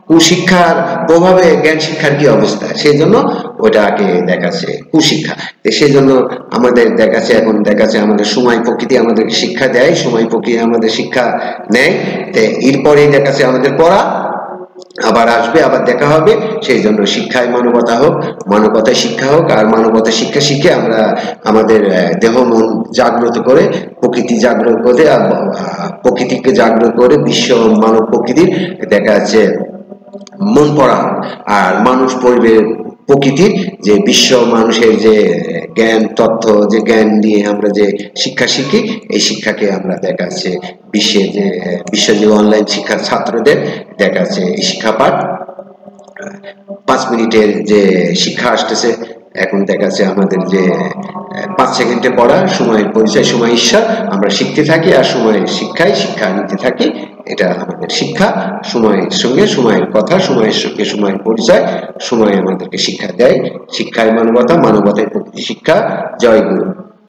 কুশিক্ষার প্রভাবে জ্ঞান শিক্ষার কি অবস্থা, সেই জন্য ওটাকে দেখাচ্ছে কুশিক্ষা। সেই জন্য আমাদের দেখাচ্ছে, এখন দেখাচ্ছে আমাদের সময় প্রকৃতি আমাদেরকে শিক্ষা দেয়, সময় প্রকৃতি আমাদের শিক্ষা নেয়। এরপরে দেখাচ্ছে আমাদের পড়া আবার আসবে, আবার দেখা হবে। সেই জন্য শিক্ষায় মানবতা হোক, মানবতায় শিক্ষা হোক, আর মানবতায় শিক্ষা শিখে আমরা আমাদের দেহ মন জাগ্রত করে, প্রকৃতি জাগ্রত করে, প্রকৃতিকে জাগ্রত করে বিশ্ব মানব প্রকৃতির দেখা যাচ্ছে মন পড়া, আর মানুষ পড়বে প্রকৃতির যে বিশ্ব মানুষের যে জ্ঞান তথ্য, যে জ্ঞান নিয়ে আমরা যে শিক্ষা শিখি, এই শিক্ষাকে আমরা দেখাচ্ছে বিশ্ব যে অনলাইন শিক্ষার ছাত্রদের দেখাচ্ছে এই শিক্ষা পাঠ 5 মিনিটের যে শিক্ষা আসতেছে, এখন দেখাচ্ছে আমাদের যে 5 সেকেন্ডে পড়া, সময়ের পরিচয়, সময় ঈশ্বর, আমরা শিখতে থাকি, আর সময়ের শিক্ষায় শিক্ষা নিতে থাকি। এটা আমাদের শিক্ষা, সময়ের সঙ্গে সময়ের কথা, সময়ের সঙ্গে সময়ের পরিচয়, সময় আমাদেরকে শিক্ষা দেয়। শিক্ষায় মানবতা, মানবতায় প্রকৃতি শিক্ষা। জয় গুরু।